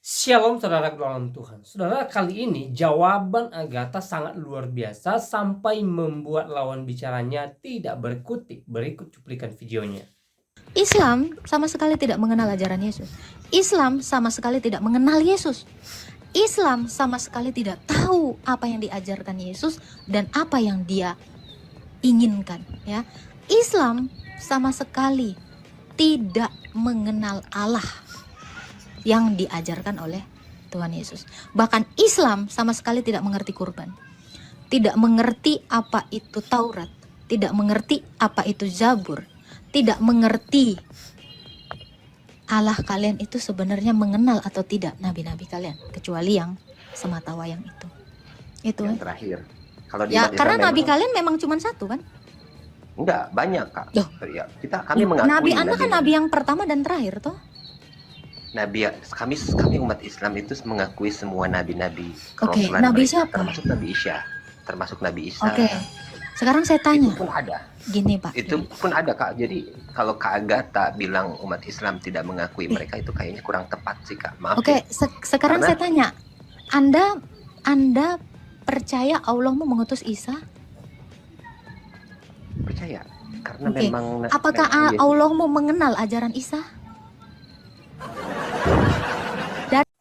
Shalom saudara dalam Tuhan. Saudara, kali ini jawaban Agatha sangat luar biasa sampai membuat lawan bicaranya tidak berkutik. Berikut cuplikan videonya. Islam sama sekali tidak mengenal ajaran Yesus. Islam sama sekali tidak mengenal Yesus. Islam sama sekali tidak tahu apa yang diajarkan Yesus dan apa yang dia inginkan, ya. Islam sama sekali tidak mengenal Allah yang diajarkan oleh Tuhan Yesus. Bahkan Islam sama sekali tidak mengerti kurban. Tidak mengerti apa itu Taurat, tidak mengerti apa itu Zabur, tidak mengerti Allah kalian itu sebenarnya mengenal atau tidak nabi-nabi kalian, kecuali yang sematawayang itu. Itu yang terakhir. Kalau di ya, umat Islam karena nabi memang kalian memang cuma satu kan? enggak banyak, Kak. Loh. Ya, kami mengakui Nabi Anda kan nabi yang pertama dan terakhir toh. Kami umat Islam itu mengakui semua nabi-nabi. Oke, kerasulan nabi mereka, siapa? termasuk Nabi Isa. Oke. Sekarang saya tanya. Itu pun ada. Gini, Pak. Itu pun ada, Kak. Jadi kalau Kak Agatha bilang umat Islam tidak mengakui mereka, itu kayaknya kurang tepat sih, Kak. Maaf. Oke, ya. sekarang Karena saya tanya. Anda percaya Allah mau mengutus Isa? percaya. Karena Oke. memang Apakah Yesus- Allah mau mengenal ajaran Isa?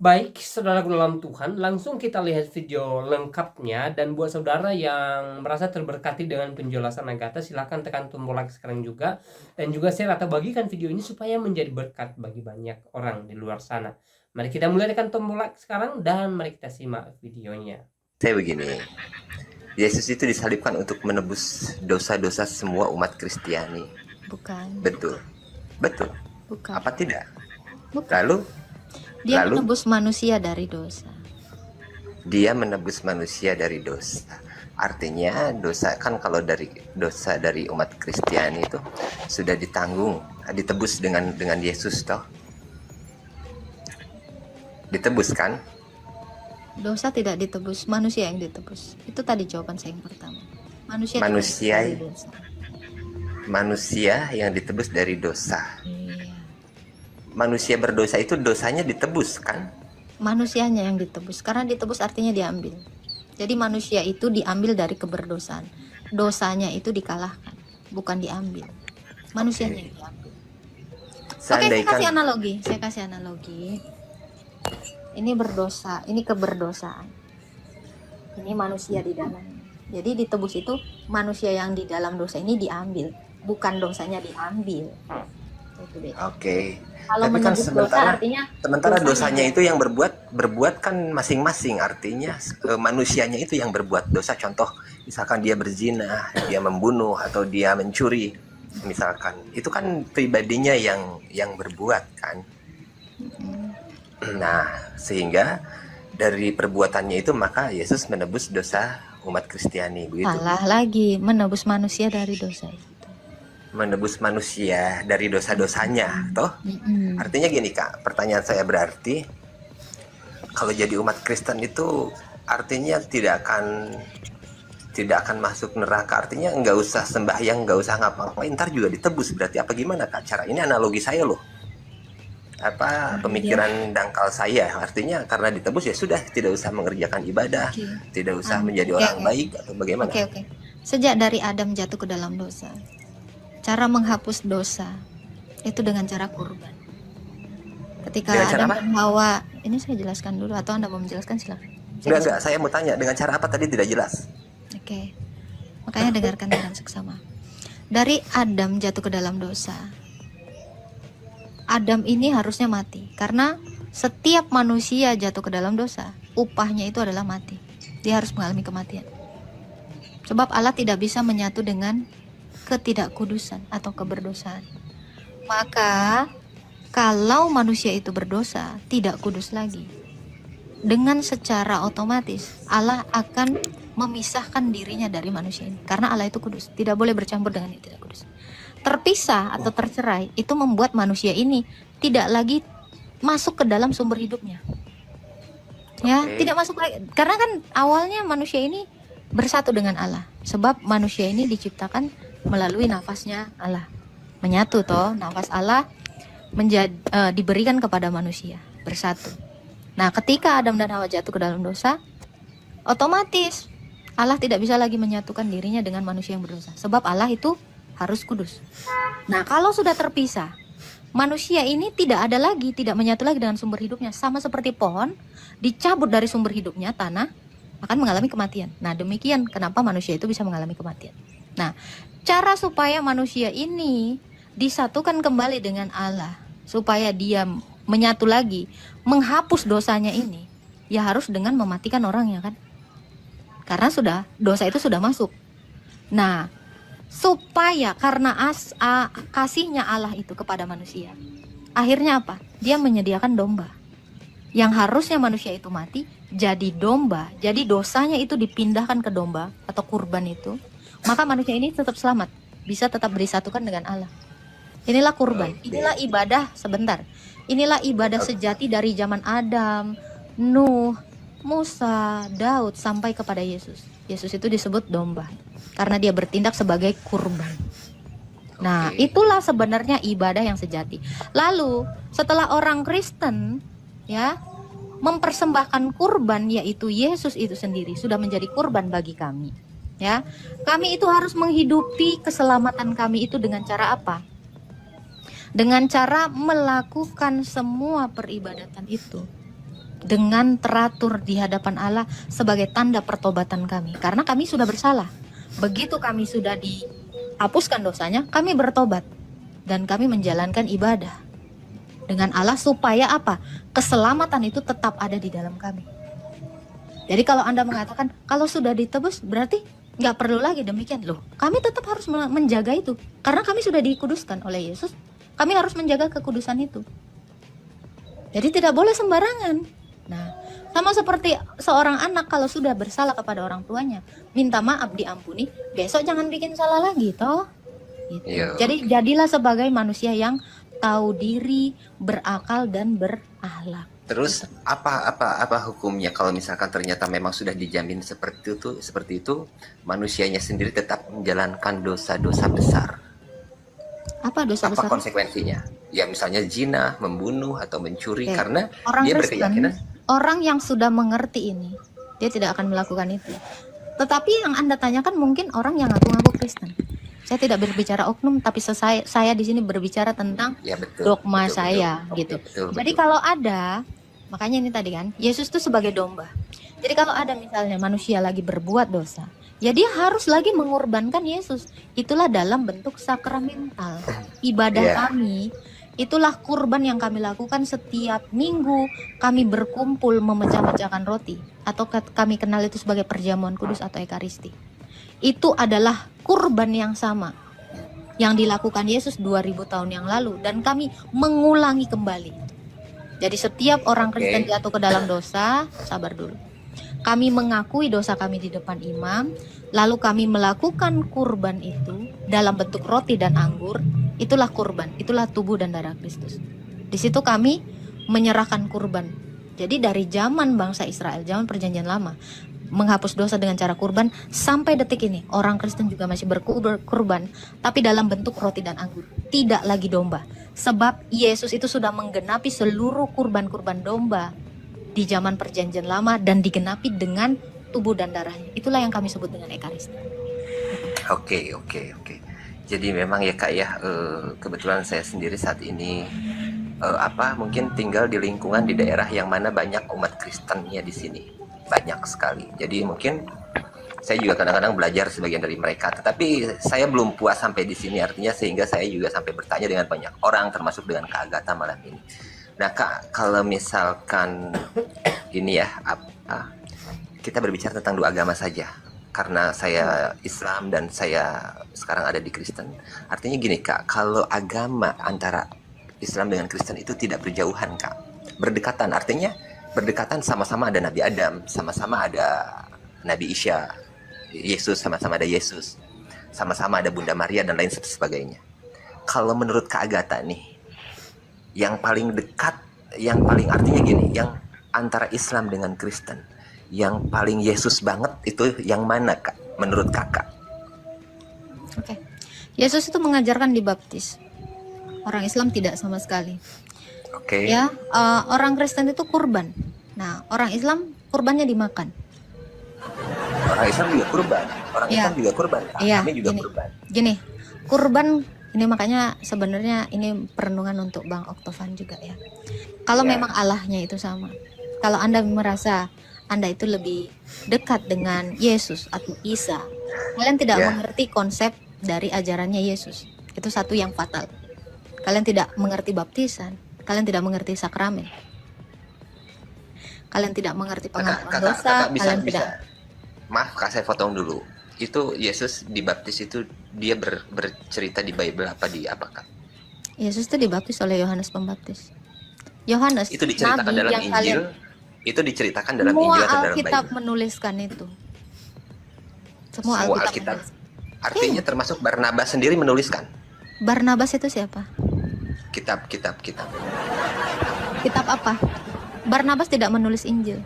Baik, saudara dalam Tuhan, langsung kita lihat video lengkapnya. Dan buat saudara yang merasa terberkati dengan penjelasan Agatha, silahkan tekan tombol like sekarang juga. Dan juga share atau bagikan video ini supaya menjadi berkat bagi banyak orang di luar sana. Mari kita mulai tekan tombol like sekarang dan mari kita simak videonya. Saya begini, Yesus itu disalibkan untuk menebus dosa-dosa semua umat Kristiani. Bukan. Betul. Bukan. Apa tidak? Bukan. Lalu Dia menebus manusia dari dosa. dia menebus manusia dari dosa. Artinya dosa kan kalau dari dosa dari umat Kristiani itu sudah ditanggung, ditebus dengan Yesus toh. Ditebus kan? Dosa tidak ditebus, manusia yang ditebus. Itu tadi jawaban saya yang pertama. Manusia Manusia- ditebus dari dosa. Manusia yang ditebus dari dosa. Iya. Manusia berdosa itu dosanya ditebus kan? Manusianya yang ditebus, karena ditebus artinya diambil. Jadi manusia itu diambil dari keberdosaan. Dosanya itu dikalahkan, bukan diambil. Manusianya yang diambil. Oke, saya kasih analogi. Ini berdosa, ini keberdosaan. Ini manusia di dalam. Jadi ditebus itu manusia yang di dalam dosa ini diambil, bukan dosanya diambil. Itu beda. Oke. Kalau Tapi kan menebus dosa artinya sementara dosanya dosanya itu yang berbuat kan masing-masing. Artinya manusianya itu yang berbuat dosa. Contoh, misalkan dia berzina, dia membunuh, atau dia mencuri, misalkan itu kan pribadinya yang berbuat kan. Nah, sehingga dari perbuatannya itu maka Yesus menebus dosa umat Kristiani, begitu. salah lagi, menebus manusia dari dosa itu. Menebus manusia dari dosa-dosanya, toh? Artinya gini, Kak, pertanyaan saya berarti kalau jadi umat Kristen itu artinya tidak akan masuk neraka, artinya nggak usah sembahyang, nggak usah ngapa-ngapain, ntar juga ditebus, berarti apa gimana, Kak? Cara ini analogi saya loh, pemikiran dangkal saya, artinya karena ditebus ya sudah, tidak usah mengerjakan ibadah, tidak usah menjadi orang baik atau bagaimana? Oke. Sejak dari Adam jatuh ke dalam dosa, cara menghapus dosa itu dengan cara kurban. Ketika Dengan cara Adam apa? dan Hawa, ini saya jelaskan dulu atau Anda mau menjelaskan, silakan. Enggak, saya mau tanya dengan cara apa tadi tidak jelas. Oke. Makanya dengarkan dengan seksama. Dari Adam jatuh ke dalam dosa, Adam ini harusnya mati karena setiap manusia jatuh ke dalam dosa, upahnya itu adalah mati. Dia harus mengalami kematian. Sebab Allah tidak bisa menyatu dengan ketidakkudusan atau keberdosaan. Maka kalau manusia itu berdosa, tidak kudus lagi, dengan secara otomatis Allah akan memisahkan dirinya dari manusia ini. Karena Allah itu kudus, tidak boleh bercampur dengan yang tidak kudus. Terpisah atau tercerai itu membuat manusia ini tidak lagi masuk ke dalam sumber hidupnya. Ya, tidak masuk lagi. Karena kan awalnya manusia ini bersatu dengan Allah. Sebab manusia ini diciptakan melalui nafasnya Allah. Menyatu toh, nafas Allah diberikan kepada manusia, bersatu. Nah, ketika Adam dan Hawa jatuh ke dalam dosa, otomatis Allah tidak bisa lagi menyatukan dirinya dengan manusia yang berdosa. Sebab Allah itu harus kudus. Nah, kalau sudah terpisah, manusia ini tidak ada lagi, tidak menyatu lagi dengan sumber hidupnya. Sama seperti pohon, dicabut dari sumber hidupnya, tanah, akan mengalami kematian. Nah, demikian kenapa manusia itu bisa mengalami kematian. Nah, cara supaya manusia ini disatukan kembali dengan Allah, supaya dia menyatu lagi, menghapus dosanya ini, ya harus dengan mematikan orangnya kan. Karena dosa itu sudah masuk. Nah, supaya karena kasihnya Allah itu kepada manusia, akhirnya apa? Dia menyediakan domba. Yang harusnya manusia itu mati, jadi domba. Jadi dosanya itu dipindahkan ke domba atau kurban itu. Maka manusia ini tetap selamat, bisa tetap disatukan dengan Allah. Inilah kurban, inilah ibadah sebentar. Inilah ibadah sejati dari zaman Adam, Nuh, Musa, Daud sampai kepada Yesus. Yesus itu disebut domba karena dia bertindak sebagai kurban. Nah, itulah sebenarnya ibadah yang sejati. Lalu, setelah orang Kristen ya mempersembahkan kurban, yaitu Yesus itu sendiri sudah menjadi kurban bagi kami. Ya. Kami itu harus menghidupi keselamatan kami itu dengan cara apa? Dengan cara melakukan semua peribadatan itu dengan teratur di hadapan Allah sebagai tanda pertobatan kami. Karena kami sudah bersalah. Begitu kami sudah dihapuskan dosanya, kami bertobat. Dan kami menjalankan ibadah dengan Allah supaya apa? Keselamatan itu tetap ada di dalam kami. Jadi kalau Anda mengatakan, kalau sudah ditebus berarti nggak perlu lagi demikian. Loh, kami tetap harus menjaga itu. Karena kami sudah dikuduskan oleh Yesus, kami harus menjaga kekudusan itu. Jadi tidak boleh sembarangan. Nah, sama seperti seorang anak kalau sudah bersalah kepada orang tuanya, minta maaf diampuni, besok jangan bikin salah lagi toh. Gitu. Jadi jadilah sebagai manusia yang tahu diri, berakal dan berakhlak. Terus apa hukumnya kalau misalkan ternyata memang sudah dijamin seperti itu manusianya sendiri tetap menjalankan dosa-dosa besar? Apa dosa besar? Apa konsekuensinya? Ya misalnya zina, membunuh atau mencuri karena orang dia Kristen, berkeyakinan orang yang sudah mengerti ini, dia tidak akan melakukan itu. Tetapi yang Anda tanyakan mungkin orang yang ngaku-ngaku Kristen. Saya tidak berbicara oknum, tapi saya di sini berbicara tentang dogma saya, gitu. Jadi kalau ada, makanya ini tadi kan, Yesus itu sebagai domba. Jadi kalau ada misalnya manusia lagi berbuat dosa, ya dia harus lagi mengorbankan Yesus. Itulah dalam bentuk sakramental. Ibadah kami, itulah kurban yang kami lakukan setiap minggu. Kami berkumpul memecah-mecahkan roti, atau kami kenal itu sebagai perjamuan kudus atau ekaristi. Itu adalah kurban yang sama yang dilakukan Yesus 2000 tahun yang lalu, dan kami mengulangi kembali. Jadi setiap orang Kristen jatuh ke dalam dosa, sabar dulu. Kami mengakui dosa kami di depan imam, lalu kami melakukan kurban itu dalam bentuk roti dan anggur. Itulah kurban, itulah tubuh dan darah Kristus. Di situ kami menyerahkan kurban. Jadi dari zaman bangsa Israel, zaman perjanjian lama, menghapus dosa dengan cara kurban, sampai detik ini orang Kristen juga masih berkurban, tapi dalam bentuk roti dan anggur, tidak lagi domba. Sebab Yesus itu sudah menggenapi seluruh kurban-kurban domba di zaman perjanjian lama dan digenapi dengan tubuh dan darahnya. Itulah yang kami sebut dengan ekaristi. Oke. Jadi memang ya Kak ya, kebetulan saya sendiri saat ini mungkin tinggal di lingkungan di daerah yang mana banyak umat Kristennya di sini. Banyak sekali. Jadi mungkin saya juga kadang-kadang belajar sebagian dari mereka, tetapi saya belum puas sampai di sini, artinya sehingga saya juga sampai bertanya dengan banyak orang, termasuk dengan Kak Agatha malam ini. Nah Kak, kalau misalkan gini ya, kita berbicara tentang dua agama saja, karena saya Islam dan saya sekarang ada di Kristen. Artinya gini Kak, kalau agama antara Islam dengan Kristen itu tidak berjauhan Kak, berdekatan, artinya berdekatan, sama-sama ada Nabi Adam, sama-sama ada Nabi Isa, Yesus, sama-sama ada Yesus, sama-sama ada Bunda Maria dan lain sebagainya. Kalau menurut Kak Agatha nih, yang paling dekat, yang paling artinya gini, yang antara Islam dengan Kristen, yang paling Yesus banget itu yang mana Kak, menurut Kakak? Oke. Yesus itu mengajarkan dibaptis. Orang Islam tidak sama sekali. Oke. Ya, orang Kristen itu kurban. Nah, orang Islam kurbannya dimakan. Orang Islam juga kurban. Orang Iya. Islam juga kurban. Kak. Iya, Kami juga gini. kurban. Gini, kurban ini makanya sebenarnya ini perenungan untuk Bang Oktovan juga ya. Kalau Ya. memang Allahnya itu sama. Kalau Anda merasa Anda itu lebih dekat dengan Yesus atau Isa, kalian tidak Ya. mengerti konsep dari ajarannya Yesus. Itu satu yang fatal. Kalian tidak mengerti baptisan, kalian tidak mengerti sakramen. Kalian tidak mengerti pengampunan dosa, Kakak bisa, kalian tidak. Maaf, Kak, saya potong dulu. Itu Yesus dibaptis itu dia bercerita di Bible apa di apa, Kak? Yesus itu dibaptis oleh Yohanes Pembaptis. Yohanes, Itu diceritakan nabi dalam yang Injil. kalian Itu diceritakan dalam semua Injil atau dalam Alkitab Bible? menuliskan itu. Semua Semua Alkitab. Alkitab. menuliskan. Artinya termasuk Barnabas sendiri menuliskan Barnabas itu siapa? kitab. Kitab apa? Barnabas tidak menulis Injil.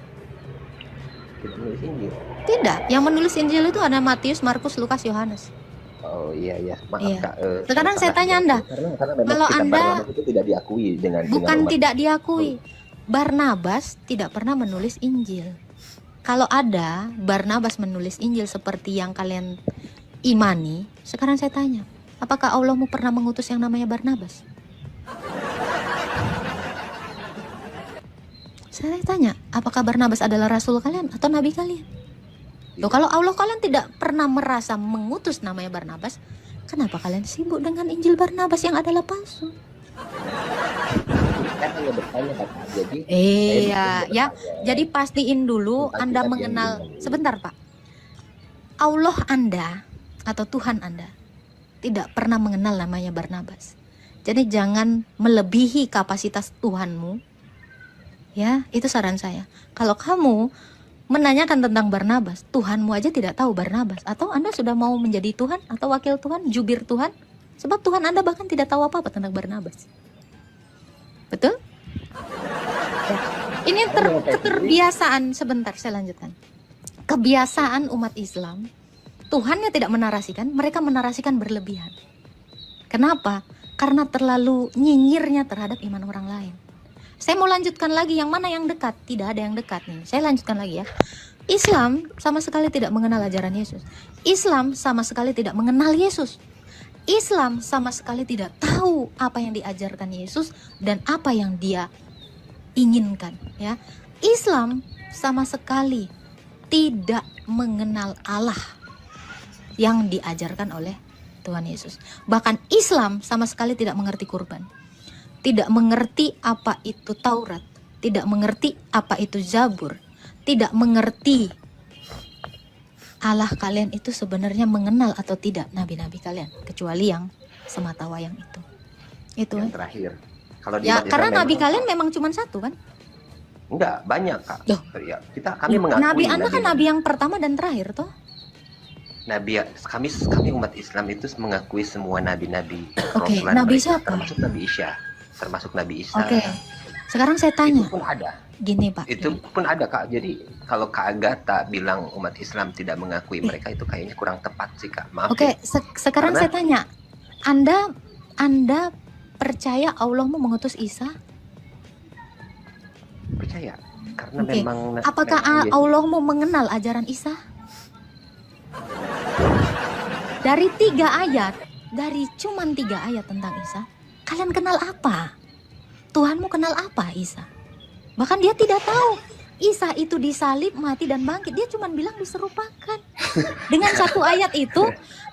Tidak menulis Injil. Tidak, yang menulis Injil itu ada Matius, Markus, Lukas, Yohanes. Oh iya, maaf, Iya. Kak. Sekarang saya tanya Anda, Karena memang kalau kitab Anda- Barnabas itu tidak diakui dengan Bukan umat. tidak diakui. Barnabas tidak pernah menulis Injil. Kalau ada Barnabas menulis Injil seperti yang kalian imani, sekarang saya tanya, apakah Allahmu pernah mengutus yang namanya Barnabas? Saya tanya, apakah Barnabas adalah rasul kalian atau nabi kalian? Loh, kalau Allah kalian tidak pernah merasa mengutus namanya Barnabas, kenapa kalian sibuk dengan Injil Barnabas yang adalah palsu? Kan hanya bertanya, Kak. Jadi Iya, saya ya. bertanya. Jadi pastiin dulu Tentang Anda kitab yang mengenal. dimana. Sebentar, Pak. Allah Anda atau Tuhan Anda tidak pernah mengenal namanya Barnabas. Jadi jangan melebihi kapasitas Tuhanmu. Ya, itu saran saya. Kalau kamu menanyakan tentang Barnabas, Tuhanmu aja tidak tahu Barnabas, atau Anda sudah mau menjadi Tuhan atau wakil Tuhan, jubir Tuhan, sebab Tuhan Anda bahkan tidak tahu apa-apa tentang Barnabas. Betul? Ya. Ini keterbiasaan. Sebentar, saya lanjutkan. Kebiasaan umat Islam, Tuhannya tidak menarasikan, mereka menarasikan berlebihan. Kenapa? Karena terlalu nyinyirnya terhadap iman orang lain. Saya mau lanjutkan lagi, yang mana yang dekat? Tidak ada yang dekat nih. Saya lanjutkan lagi ya. Islam sama sekali tidak mengenal ajaran Yesus. Islam sama sekali tidak mengenal Yesus. Islam sama sekali tidak tahu apa yang diajarkan Yesus dan apa yang dia inginkan, ya. Islam sama sekali tidak mengenal Allah yang diajarkan oleh Tuhan Yesus. Bahkan Islam sama sekali tidak mengerti kurban. Tidak mengerti apa itu Taurat, tidak mengerti apa itu Zabur, tidak mengerti Allah kalian itu sebenarnya mengenal atau tidak nabi-nabi kalian, kecuali yang sematawayang itu. Itu Yang terakhir. Kalau di ya, umat Islam karena nabi memang- kalian memang cuma satu kan? enggak banyak, Kak. Loh. Ya, kami mengakui Nabi Anda kan nabi yang pertama dan terakhir toh? kami umat Islam itu mengakui semua nabi-nabi Oke, kerasulan nabi mereka, siapa? termasuk Nabi Isa. Oke. Sekarang saya Itu tanya, pun ada. gini Pak. Itu pun ada, Kak. Jadi kalau Kak Agatha bilang umat Islam tidak mengakui mereka, itu kayaknya kurang tepat sih, Kak. Maaf. Oke, ya. sekarang Karena- saya tanya, Anda percaya Allahmu mengutus Isa? Percaya. Karena Oke. memang Apakah memang Yesus- Allahmu mengenal ajaran Isa? Dari 3 ayat, dari cuman 3 ayat tentang Isa, kalian kenal apa? Tuhanmu kenal apa Isa? Bahkan dia tidak tahu Isa itu disalib, mati dan bangkit. Dia cuma bilang diserupakan. Dengan 1 ayat itu,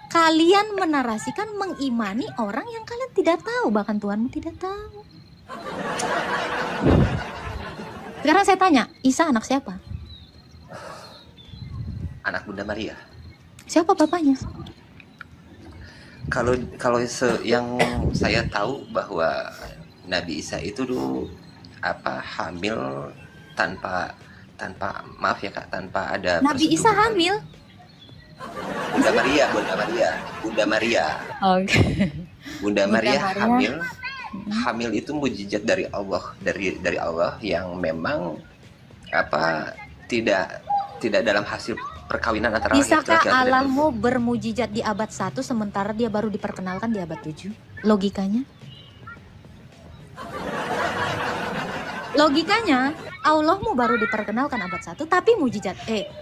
kalian menarasikan, mengimani orang yang kalian tidak tahu. Bahkan Tuhanmu tidak tahu. Sekarang saya tanya, Isa anak siapa? anak Bunda Maria. Siapa bapaknya? Kalau yang saya tahu bahwa Nabi Isa itu dulu hamil tanpa maaf ya, Kak, tanpa ada Nabi Isa persetubuhan. hamil? Bunda Maria. Oke. Bunda Maria Maria. hamil itu mujizat dari Allah, dari Allah yang memang tidak dalam hasil perkawinan antara Bisakah laki-laki dan Allahmu bermujizat di abad 1 sementara dia baru diperkenalkan di abad 7? Logikanya? Allahmu baru diperkenalkan abad 1, tapi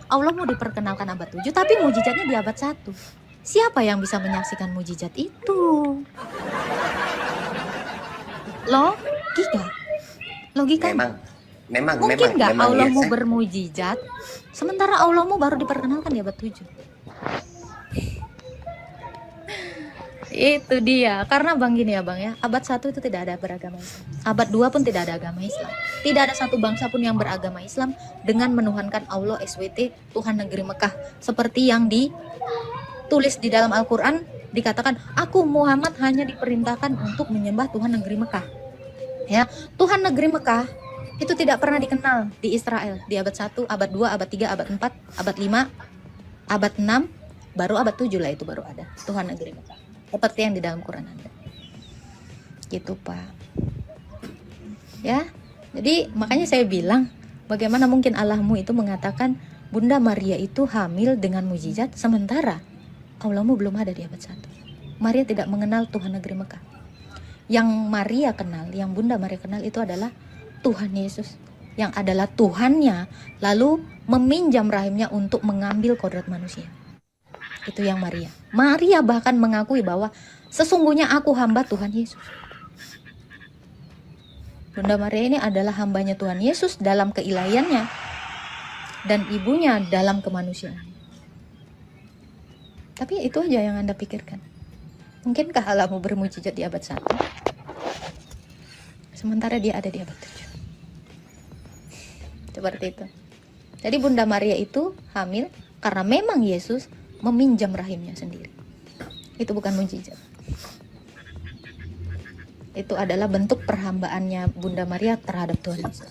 Allahmu diperkenalkan abad 7, tapi mujizatnya di abad 1. Siapa yang bisa menyaksikan mujizat itu? Logika. Mungkin nggak Allahmu bermujizat, sementara Allahmu baru diperkenalkan di abad 7. Itu dia, karena Bang gini ya Bang ya, abad 1 itu tidak ada beragama Islam, abad 2 pun tidak ada agama Islam, tidak ada satu bangsa pun yang beragama Islam dengan menuhankan Allah SWT, Tuhan negeri Mekah, seperti yang ditulis di dalam Al-Quran, dikatakan, aku Muhammad hanya diperintahkan untuk menyembah Tuhan negeri Mekah. Ya, Tuhan negeri Mekah itu tidak pernah dikenal di Israel di abad 1, abad 2, abad 3, abad 4, abad 5, abad 6, baru abad 7 lah itu baru ada Tuhan negeri Mekah. Seperti yang di dalam Quran ada. Gitu Pak. Ya, jadi makanya saya bilang, bagaimana mungkin Allahmu itu mengatakan Bunda Maria itu hamil dengan mujizat, sementara Allahmu belum ada di abad 1. Maria tidak mengenal Tuhan negeri Mekah. Yang Maria kenal, yang Bunda Maria kenal itu adalah Tuhan Yesus, yang adalah Tuhannya, lalu meminjam rahimnya untuk mengambil kodrat manusia. Itu yang Maria. Maria bahkan mengakui bahwa sesungguhnya aku hamba Tuhan Yesus. Bunda Maria ini adalah hambanya Tuhan Yesus dalam keilahiannya dan ibunya dalam kemanusiaan. Tapi itu aja yang Anda pikirkan. Mungkinkah Allahmu bermujizat di abad 1? Sementara dia ada di abad 7. Seperti itu. Jadi Bunda Maria itu hamil karena memang Yesus meminjam rahimnya sendiri. Itu bukan mujizat. Itu adalah bentuk perhambaannya Bunda Maria terhadap Tuhan Yesus.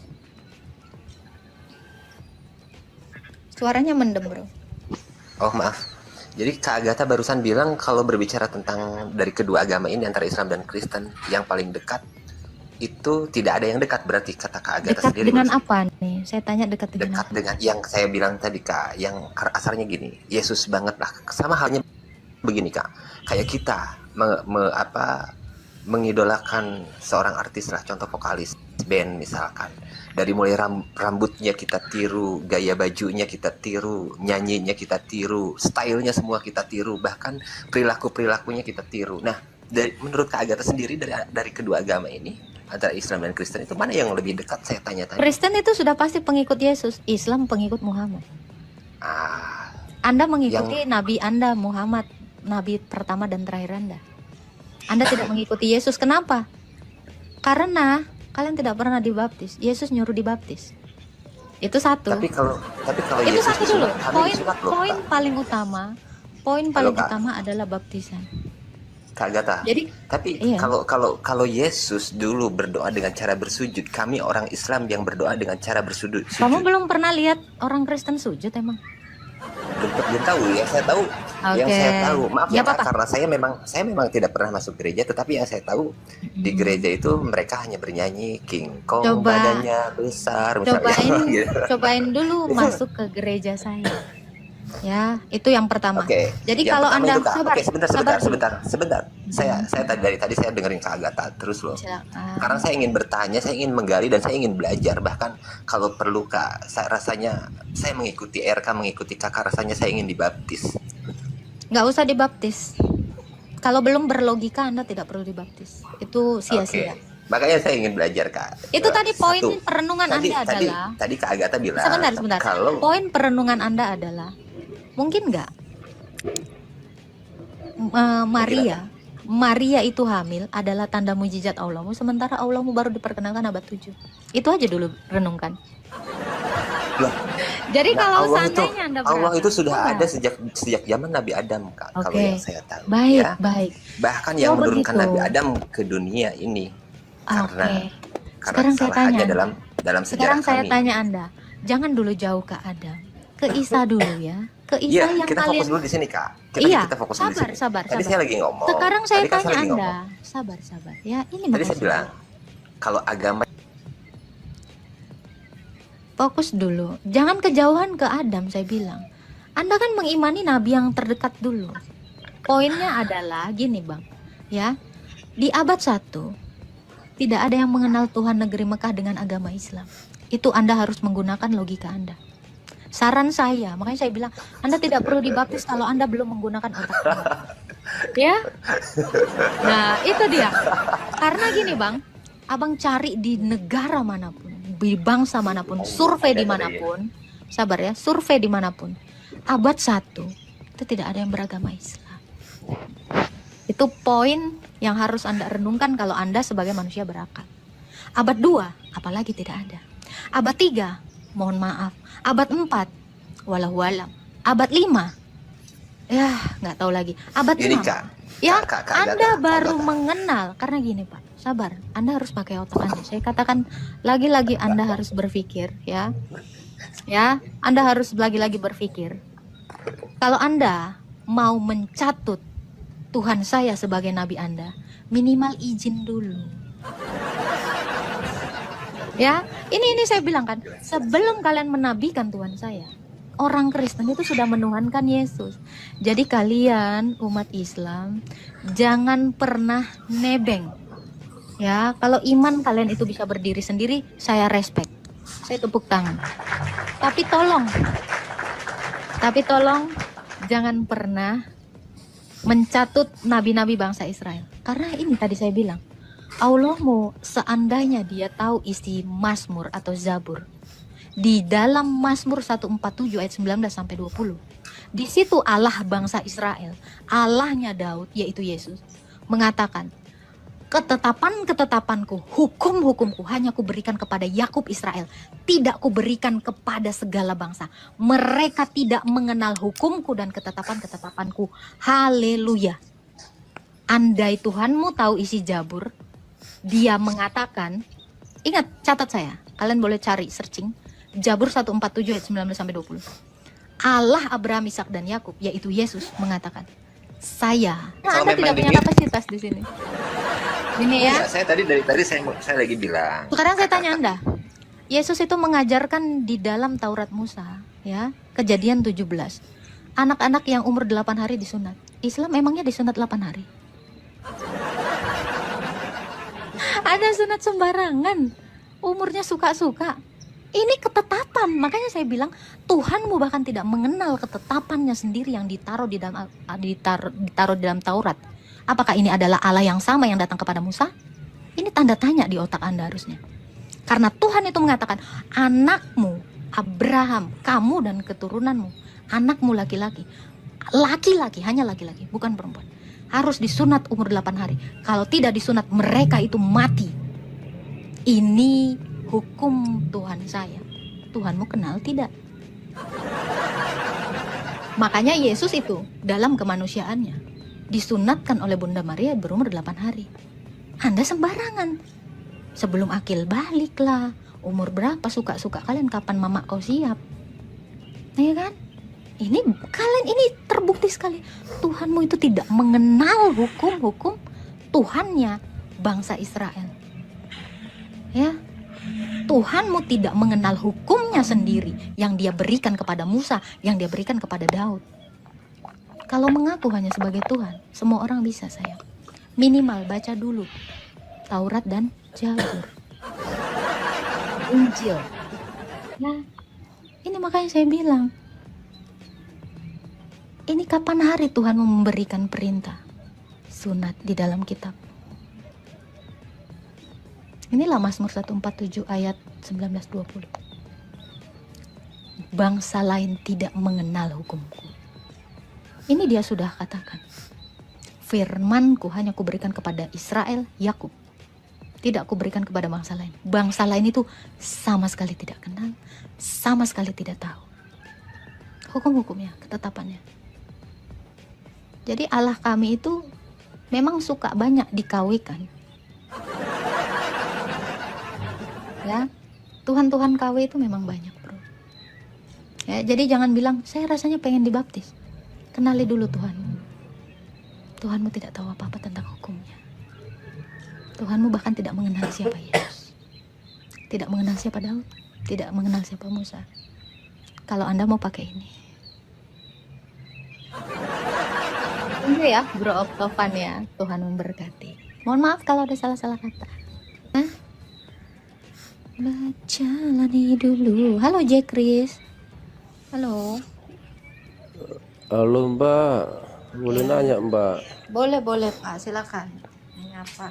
Suaranya mendem bro. Oh maaf. Jadi Kak Agatha barusan bilang kalau berbicara tentang dari kedua agama ini antara Islam dan Kristen yang paling dekat itu tidak ada yang dekat, berarti kata Kak Agatha Dekat sendiri. dengan apa nih? Saya tanya dekat dengan Dekat apa? dengan yang saya bilang tadi Kak, yang asarnya gini, Yesus banget lah. Sama halnya begini Kak, kayak kita mengidolakan seorang artis lah, contoh vokalis band misalkan. Dari mulai rambutnya kita tiru, gaya bajunya kita tiru, nyanyinya kita tiru, stylenya semua kita tiru, bahkan perilakunya kita tiru. Nah, menurut Kak Agatha sendiri dari kedua agama ini, antara Islam dan Kristen itu mana yang lebih dekat, saya tanya tadi. Kristen itu sudah pasti pengikut Yesus, Islam pengikut Muhammad. Anda mengikuti Nabi Anda Muhammad, Nabi pertama dan terakhir Anda. Anda tidak mengikuti Yesus, kenapa? Karena kalian tidak pernah dibaptis. Yesus nyuruh dibaptis. Itu satu. Tapi kalau itu Yesus satu dulu. Poin Kak. paling utama utama adalah baptisan. Kak Agatha. Jadi, tapi iya. kalau Yesus dulu berdoa dengan cara bersujud, kami orang Islam yang berdoa dengan cara bersujud. Kamu belum pernah lihat orang Kristen sujud emang? Belum tahu ya, saya tahu. Yang saya tahu, maaf Ya, ya Kak, apa-apa. karena saya memang tidak pernah masuk gereja, tetapi yang saya tahu di gereja itu mereka hanya bernyanyi King Kong, Coba. badannya besar, misalnya. Gitu. Cobain dulu masuk ke gereja saya. Ya, itu yang pertama. Oke. Jadi Yang kalau pertama Anda itu, Kak. sabar, Oke, sebentar. Saya dari tadi saya dengerin Kak Agatha terus loh. Silakan. Karena saya ingin bertanya, saya ingin menggali dan saya ingin belajar. Bahkan kalau perlu Kak, rasanya saya mengikuti RK, mengikuti Kakak, rasanya saya ingin dibaptis. Nggak usah dibaptis. Kalau belum berlogika Anda tidak perlu dibaptis. Itu sia-sia. Oke. Makanya saya ingin belajar Kak. Itu tadi poin Satu. perenungan Anda adalah. Tadi Kak Agatha bilang. Sebentar. Kalau Poin perenungan Anda adalah, mungkin nggak Maria itu hamil adalah tanda mujizat Allahmu, sementara Allahmu baru diperkenalkan abad 7. Itu aja dulu renungkan. Loh, Jadi kalau Allah seandainya Anda Allah itu sudah Coba. ada sejak zaman Nabi Adam Kak, kalau Oke. yang saya tahu. Baik, ya. baik. Bahkan yang Oh, menurunkan begitu. Nabi Adam ke dunia ini karena Sekarang saya kesalahannya tanya. dalam sejarah Sekarang saya kami. tanya Anda, jangan dulu jauh ke Adam, ke Isa dulu ya, ke Isa Iya, yang kita kalian. fokus dulu di sini Kak. Iya, Kita fokus dulu di sini. sabar. Tadi saya lagi ngomong. Sekarang saya Tadi kan tanya lagi Anda, ngomong. sabar. Ya, ini Tadi saya maksud bilang kalau agama fokus dulu. Jangan kejauhan ke Adam, saya bilang. Anda kan mengimani nabi yang terdekat dulu. Poinnya adalah gini, Bang. Ya. Di abad 1 tidak ada yang mengenal Tuhan negeri Mekah dengan agama Islam. itu Anda harus menggunakan logika Anda. Saran saya, makanya saya bilang, Anda tidak perlu dibaptis kalau Anda belum menggunakan otak Anda. Ya? Nah, itu dia. Karena gini Bang, Abang cari di negara manapun, di bangsa manapun, survei dimanapun, sabar ya, survei dimanapun, abad 1, itu tidak ada yang beragama Islam. Itu poin yang harus Anda renungkan kalau Anda sebagai manusia berakal. Abad 2, apalagi tidak ada. Abad 3, mohon maaf. Abad 4, walau-walam. Abad 5, ya nggak tahu lagi. Abad Ini 6, Kak, ya Kak, Anda Kak, baru Kak. mengenal. Karena gini Pak, sabar. Anda harus pakai otak Anda. Saya katakan lagi-lagi Anda harus berpikir, ya. Ya, Anda harus lagi-lagi berpikir. Kalau Anda mau mencatut Tuhan saya sebagai nabi Anda, minimal izin dulu. Ya, ini saya bilang kan, sebelum kalian menabikan Tuhan saya, orang Kristen itu sudah menuhankan Yesus. Jadi kalian umat Islam jangan pernah nebeng. Ya, kalau iman kalian itu bisa berdiri sendiri, saya respect. Saya tepuk tangan. Tapi tolong jangan pernah mencatut nabi-nabi bangsa Israel. Karena ini tadi saya bilang, Allah mau seandainya dia tahu isi Mazmur atau Zabur. Di dalam Mazmur 147 ayat 19 sampai 20. Di situ Allah bangsa Israel, Allahnya Daud yaitu Yesus mengatakan, ketetapan-ketetapanku, hukum-hukumku hanya kuberikan kepada Yakub Israel, tidak kuberikan kepada segala bangsa. Mereka tidak mengenal hukumku dan ketetapan-ketetapanku. Haleluya. Andai Tuhanmu tahu isi Zabur, dia mengatakan, ingat, catat saya, kalian boleh cari, searching, Zabur 147 ayat 19 sampai 20. Allah Abraham, Ishak dan Yakub, yaitu Yesus mengatakan, saya. Nah, Anda tidak punya kapasitas di sini. Ini ya. Saya tadi dari tadi saya lagi bilang. Sekarang saya tanya Anda. Yesus itu mengajarkan di dalam Taurat Musa, ya, Kejadian 17. Anak-anak yang umur 8 hari disunat. Islam emangnya disunat 8 hari? Ada sunat sembarangan. Umurnya suka-suka. Ini ketetapan. Makanya saya bilang Tuhanmu bahkan tidak mengenal ketetapannya sendiri yang ditaruh di dalam Taurat. Apakah ini adalah Allah yang sama yang datang kepada Musa? Ini tanda tanya di otak Anda harusnya. Karena Tuhan itu mengatakan, anakmu Abraham, kamu dan keturunanmu, anakmu laki-laki, hanya laki-laki, bukan perempuan, harus disunat umur 8 hari. Kalau tidak disunat, mereka itu mati. Ini hukum Tuhan saya. Tuhanmu kenal tidak? Makanya Yesus itu dalam kemanusiaannya disunatkan oleh Bunda Maria berumur 8 hari. Anda sembarangan. Sebelum akil balik lah. Umur berapa suka-suka kalian, kapan mama kau siap. Ya kan? Kalian ini terbukti sekali. Tuhanmu itu tidak mengenal hukum-hukum Tuhannya bangsa Israel. Ya. Tuhanmu tidak mengenal hukumnya sendiri yang dia berikan kepada Musa, yang dia berikan kepada Daud. Kalau mengaku hanya sebagai Tuhan, semua orang bisa, sayang. Minimal baca dulu Taurat dan Zabur, Injil. Ya, ini makanya saya bilang, ini kapan hari Tuhan memberikan perintah sunat di dalam kitab? Inilah Mazmur 147 ayat 19-20. Bangsa lain tidak mengenal hukumku. Ini dia sudah katakan. Firmanku hanya kuberikan kepada Israel, Yakub. Tidak kuberikan kepada bangsa lain. Bangsa lain itu sama sekali tidak kenal, sama sekali tidak tahu hukum-hukumnya, ketetapannya. Jadi Allah kami itu memang suka banyak dikawikan. Ya, Tuhan-Tuhan KW itu memang banyak, bro. Ya, jadi jangan bilang, saya rasanya pengen dibaptis. Kenali dulu Tuhanmu. Tuhanmu tidak tahu apa-apa tentang hukumnya. Tuhanmu bahkan tidak mengenal siapa Yesus. Tidak mengenal siapa Daud. Tidak mengenal siapa Musa. Kalau Anda mau pakai ini. Tunggu ya, Bro Oktovan ya. Tuhan memberkati. Mohon maaf kalau ada salah-salah kata. Jalani dulu. Halo Jack Chris. Halo. Halo Mbak, boleh nanya Mbak? Boleh Pak, silakan. Nanya apa?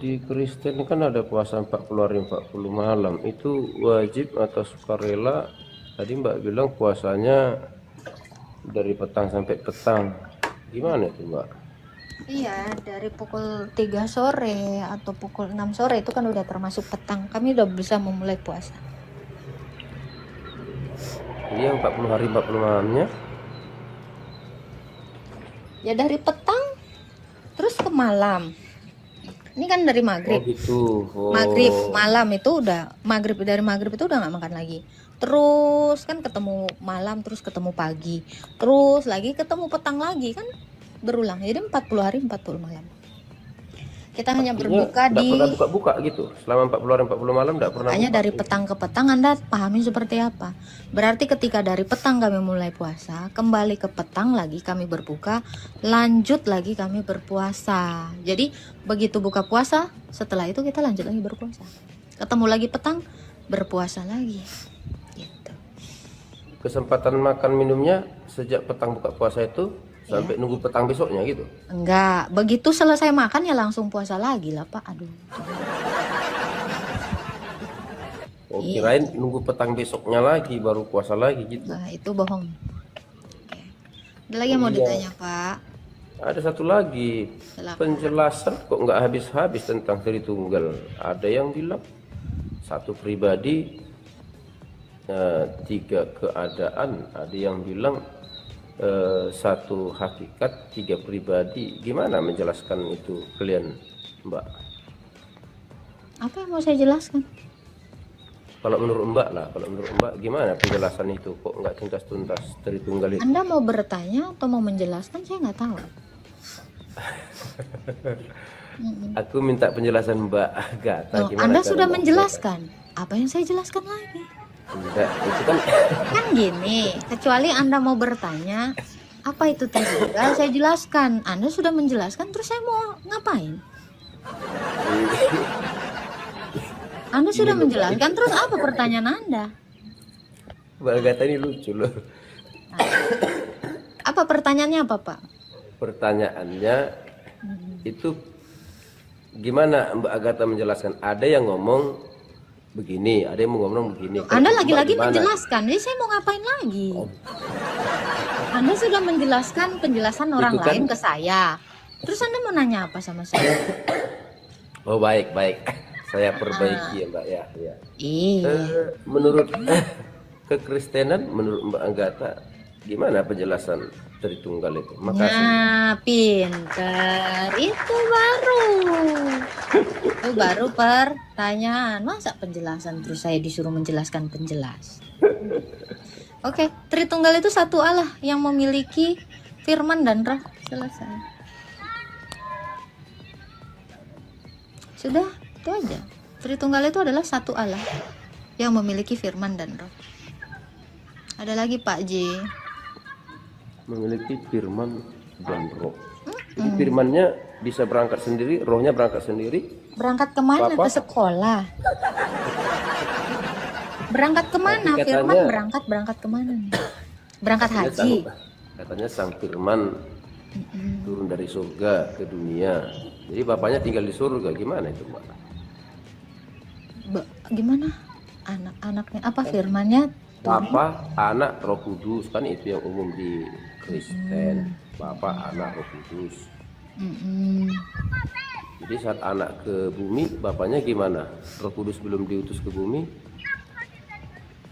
Di Kristen kan ada puasa 40 hari 40 malam. Itu wajib atau sukarela? Tadi Mbak bilang puasanya dari petang sampai petang. Gimana itu Mbak? Iya, dari pukul 3 sore atau pukul 6 sore itu kan udah termasuk petang. Kami udah bisa memulai puasa. Iya 40 hari 40 malamnya. Ya dari petang terus ke malam. Ini kan dari Oh maghrib. gitu. Oh. Maghrib malam itu udah dari maghrib itu udah nggak makan lagi. Terus kan ketemu malam, terus ketemu pagi, terus lagi ketemu petang lagi kan berulang. Jadi 40 hari 40 malam. Kita hanya Artinya berbuka nggak di pernah buka-buka gitu. Selama 40 hari 40 malam nggak pernah hanya buka. dari petang ke petang. Anda pahami seperti apa? Berarti ketika dari petang kami mulai puasa, kembali ke petang lagi kami berbuka, lanjut lagi kami berpuasa. Jadi begitu buka puasa, setelah itu kita lanjut lagi berpuasa. Ketemu lagi petang, berpuasa lagi. Gitu. Kesempatan makan minumnya sejak petang buka puasa itu sampai nunggu petang besoknya gitu. Enggak, begitu selesai makan ya langsung puasa lagi lah Pak. Aduh. Oh, kirain nunggu petang besoknya lagi baru puasa lagi gitu. Nah, itu bohong. Oke. Ada lagi yang mau ditanya Pak? Ada satu lagi Silakan. penjelasan kok nggak habis-habis tentang Tritunggal. Ada yang bilang satu pribadi, tiga keadaan. Ada yang bilang satu hakikat, tiga pribadi. Gimana menjelaskan itu kalian Mbak? Apa yang mau saya jelaskan? Kalau menurut Mbak lah, kalau menurut Mbak gimana penjelasan itu kok nggak tuntas-tuntas Tritunggal itu? Anda mau bertanya atau mau menjelaskan? Saya nggak tahu. Aku minta penjelasan Mbak Agatha. Loh, Gimana Anda cara sudah Mbak menjelaskan. Apa yang saya jelaskan lagi? Enggak, itu kan Kan gini, kecuali Anda mau bertanya, apa itu Tritunggal? Saya jelaskan. Anda sudah menjelaskan, terus saya mau ngapain? Anda sudah menjelaskan, terus apa pertanyaan Anda? Mbak Agatha ini lucu loh. Apa pertanyaannya apa, Pak? Pertanyaannya itu gimana Mbak Agatha menjelaskan? Ada yang ngomong begini, ada yang mau ngomong begini. Kalau Anda Mbak lagi-lagi gimana? menjelaskan, jadi saya mau ngapain lagi? Anda sudah menjelaskan penjelasan orang Itu kan- lain ke saya. Terus Anda mau nanya apa sama saya? Oh baik, baik. Saya perbaiki ya Mbak ya. Ya. Iya. Menurut kekristenan, menurut Mbak Agatha, gimana penjelasan Tritunggal itu? Makasih. Nah, pinter. Itu baru pertanyaan. Masa penjelasan terus saya disuruh menjelaskan penjelas? Oke, Tritunggal itu satu Allah yang memiliki firman dan roh. Selesai. Sudah, itu aja. Tritunggal itu adalah satu Allah yang memiliki firman dan roh. Ada lagi Pak J. Memiliki firman dan roh. Jadi firmannya bisa berangkat sendiri, rohnya berangkat sendiri. Berangkat kemana? Papa? Ke sekolah. Berangkat kemana? Tapi katanya- Firman berangkat kemana nih? Berangkat haji. Katanya sang firman turun dari surga ke dunia. Jadi bapaknya tinggal di surga. Gimana itu Mbak? Gimana? Anak-anaknya apa firmannya? Bapa, anak, roh kudus. Kan itu yang umum di Kristen. Bapa, anak, roh kudus. Mm-mm. Jadi saat anak ke bumi, bapaknya gimana? Roh kudus belum diutus ke bumi.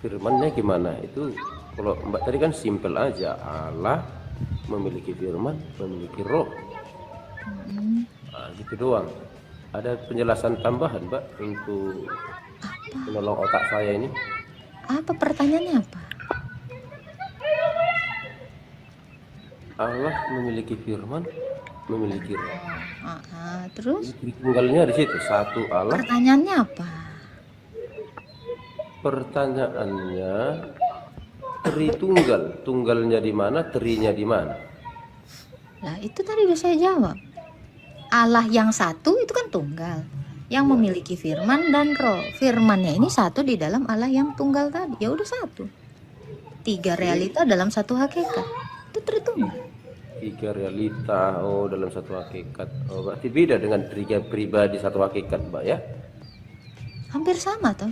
Firmannya gimana? Itu kalau Mbak tadi kan simpel aja. Allah memiliki firman, memiliki roh. Nah, gitu doang. Ada penjelasan tambahan Mbak untuk menolong otak saya ini? Apa pertanyaannya apa? Allah memiliki firman, memiliki roh. Terus Tritunggalnya di situ, satu Allah. pertanyaannya apa? Pertanyaannya Tritunggal, tunggalnya di mana, terinya di mana? Lah itu tadi udah saya jawab. Allah yang satu itu kan tunggal, yang memiliki firman dan roh. Firmannya ini satu di dalam Allah yang tunggal tadi. Ya udah satu. 3 realita dalam satu hakikat. Itu Tritunggal. 3 realita, oh dalam satu hakikat. Oh, berarti beda dengan 3 pribadi satu hakikat, Mbak ya? Hampir sama toh.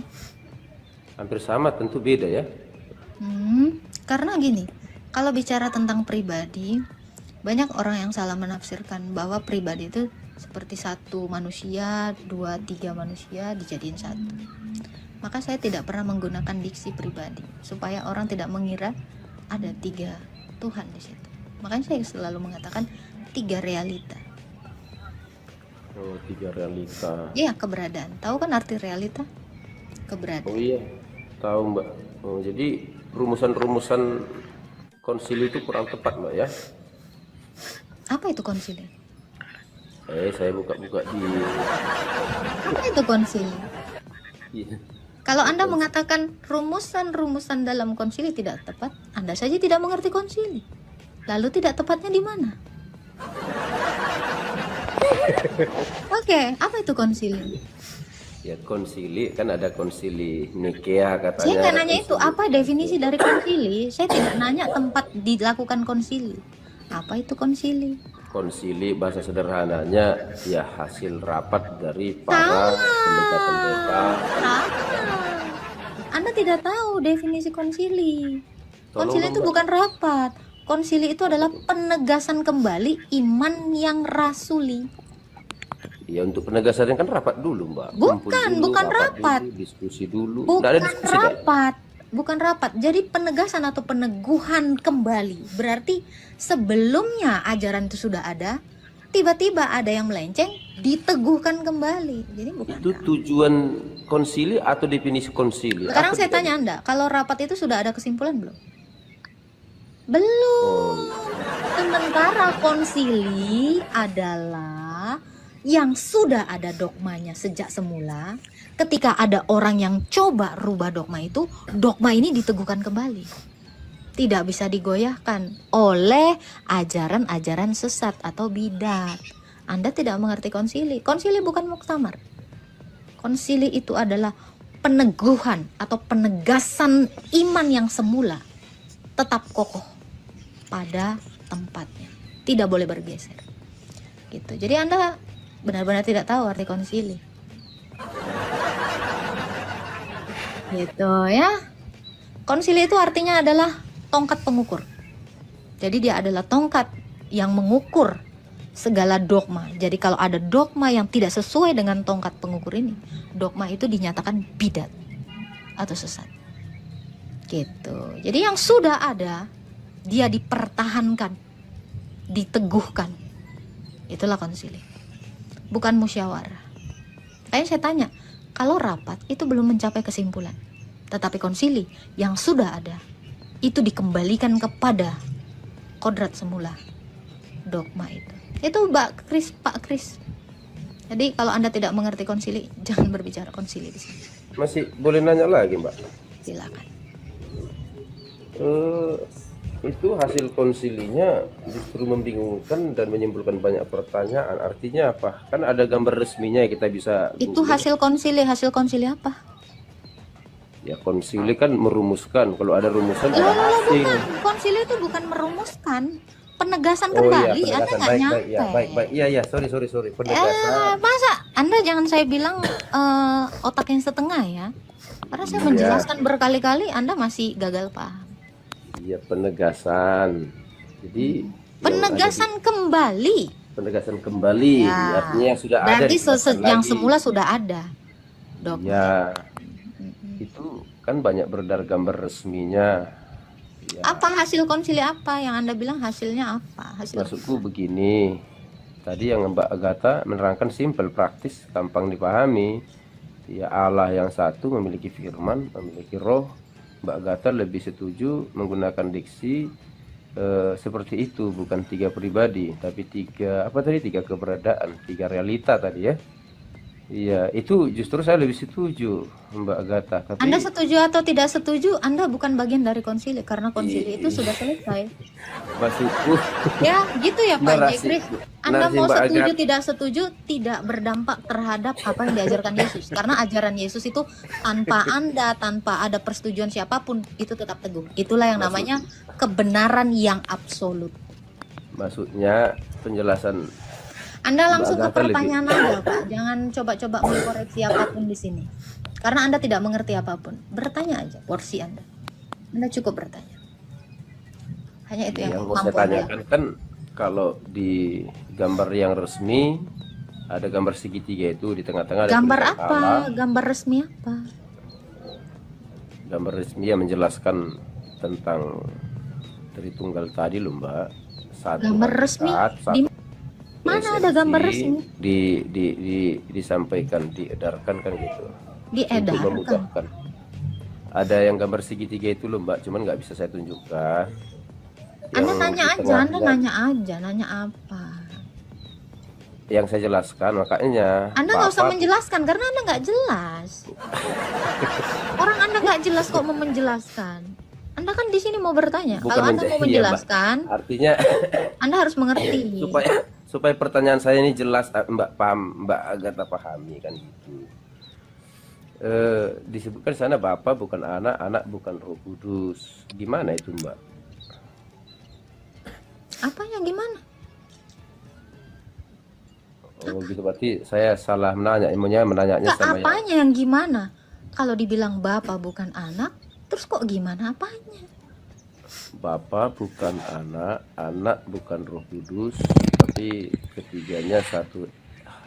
Hampir sama, tentu beda ya. Karena gini, kalau bicara tentang pribadi, banyak orang yang salah menafsirkan bahwa pribadi itu seperti satu manusia, 2, 3 manusia dijadiin satu. Maka saya tidak pernah menggunakan diksi pribadi supaya orang tidak mengira ada 3 Tuhan di situ. Makanya saya selalu mengatakan 3 realita. Oh, 3 realita. Iya, keberadaan. Tahu kan arti realita? Keberadaan. Oh iya, tahu Mbak. Oh, jadi rumusan-rumusan konsili itu kurang tepat, Mbak ya? Apa itu konsili? Saya buka-buka di... Apa itu konsili? Iya. Kalau Anda mengatakan rumusan-rumusan dalam konsili tidak tepat, Anda saja tidak mengerti konsili. Lalu tidak tepatnya di mana? Oke, apa itu konsili? Ya konsili kan ada konsili Nikea katanya. Saya nggak nanya itu, konsili. apa definisi dari konsili? Saya tidak nanya tempat dilakukan konsili. Apa itu konsili? Konsili bahasa sederhananya ya hasil rapat dari para pendeta-pendeta. Anda tidak tahu definisi konsili. Tolong Konsili dong, itu Mbak. bukan rapat. Konsili itu adalah penegasan kembali iman yang rasuli. Ya untuk penegasannya kan rapat dulu, Mbak. Bukan, Kumpul dulu, bukan rapat. dulu, diskusi dulu. Nggak ada Bukan diskusi, Mbak. rapat. Bukan rapat. Jadi penegasan atau peneguhan kembali. Berarti sebelumnya ajaran itu sudah ada, tiba-tiba ada yang melenceng, diteguhkan kembali. Jadi bukan. Itu tujuan konsili atau definisi konsili? Sekarang Apa saya itu? tanya Anda, kalau rapat itu sudah ada kesimpulan belum? Belum. Sementara konsili adalah yang sudah ada dogmanya sejak semula. Ketika ada orang yang coba rubah dogma itu, dogma ini diteguhkan kembali. Tidak bisa digoyahkan oleh ajaran-ajaran sesat atau bidat. Anda tidak mengerti konsili. Konsili bukan muktamar. Konsili itu adalah peneguhan atau penegasan iman yang semula tetap kokoh pada tempatnya, tidak boleh bergeser gitu. Jadi Anda benar-benar tidak tahu arti konsili gitu ya. Konsili itu artinya adalah tongkat pengukur. Jadi dia adalah tongkat yang mengukur segala dogma. Jadi kalau ada dogma yang tidak sesuai dengan tongkat pengukur ini, dogma itu dinyatakan bidat atau sesat gitu. Jadi yang sudah ada dia dipertahankan, diteguhkan. Itulah konsili. Bukan musyawarah. Kayaknya saya tanya, kalau rapat itu belum mencapai kesimpulan, tetapi konsili yang sudah ada itu dikembalikan kepada kodrat semula dogma itu. Itu Pak Kris. Jadi kalau Anda tidak mengerti konsili, jangan berbicara konsili di sini. Masih boleh nanya lagi, Mbak? Silakan. Itu hasil konsilinya justru membingungkan dan menimbulkan banyak pertanyaan. Artinya apa? Kan ada gambar resminya kita bisa Itu Google. hasil konsili apa? Ya konsili kan merumuskan. Kalau ada rumusan ada Loh, hasil. bukan. Konsili itu bukan merumuskan, penegasan Oh iya, kembali. Anda penegasan. nggak Baik, nyampe. baik, ya, baik. Iya, sorry. Penegasan. Masa Anda jangan saya bilang otak yang setengah ya. Karena saya menjelaskan berkali-kali Anda masih gagal paham. Iya, penegasan. Jadi Penegasan kembali. penegasan kembali. Ya. Artinya yang sudah ada. Berarti ditegaskan yang lagi. semula sudah ada. Dok. Ya. Itu kan banyak beredar gambar resminya. Ya. Apa hasil konsili apa yang Anda bilang hasilnya apa? Maksudku begini, tadi yang Mbak Agatha menerangkan simpel, praktis, gampang dipahami. Ya Allah yang satu memiliki firman, memiliki roh. Mbak Agatha lebih setuju menggunakan diksi seperti itu, bukan 3 pribadi, tapi 3 keberadaan, 3 realita tadi ya. Iya, itu justru saya lebih setuju Mbak Agatha. Tapi Anda setuju atau tidak setuju, Anda bukan bagian dari konsili karena konsili itu sudah selesai. maksudku Ya, gitu ya Pak narasi Jekris. Anda narasi mau Mbak setuju Agatha. tidak setuju tidak berdampak terhadap apa yang diajarkan Yesus. Karena ajaran Yesus itu tanpa Anda, tanpa ada persetujuan siapapun, itu tetap teguh. Itulah yang namanya kebenaran yang absolut. Maksudnya penjelasan Anda langsung ke Mbak Agatha lebih pertanyaan aja, Pak. Jangan coba-coba mengkoreksi apapun di sini. Karena Anda tidak mengerti apapun. Bertanya aja porsi Anda. Anda cukup bertanya. Hanya itu yang yang mau saya mampu Anda. tanyakan kan, kalau di gambar yang resmi ada gambar segitiga itu di tengah-tengah ada Gambar tulisan apa? Allah. Gambar resmi apa? Gambar resmi yang menjelaskan tentang Tritunggal tadi loh Mbak. Satu Gambar resmi? hakikat, Di satu mana ada gambar esensi, resmi? disampaikan, diedarkan kan gitu. Untuk Diedarkan. memudahkan. Ada yang gambar segitiga itu loh Mbak, cuman nggak bisa saya tunjukkan. Anda Yang nanya di aja, tengahnya- Anda nanya aja, nanya apa? Yang saya jelaskan makanya. Anda nggak usah Bapak- menjelaskan karena Anda nggak jelas. Orang Anda nggak jelas kok mau menjelaskan. Anda kan di sini mau bertanya. Bukan Kalau Anda menjadi- mau iya, Mbak. menjelaskan, Artinya Anda harus mengerti. supaya pertanyaan saya ini jelas, Mbak paham, Mbak Agatha pahami kan gitu. Disebutkan di sana Bapa bukan anak, anak bukan Roh Kudus. Gimana itu Mbak? Apanya gimana? Oh gitu, berarti saya salah menanya, menanyanya Nggak, sama yang apanya yang gimana? Kalau dibilang Bapak bukan anak, terus kok gimana apanya? Bapa bukan anak, anak bukan Roh Kudus, tapi ketiganya satu.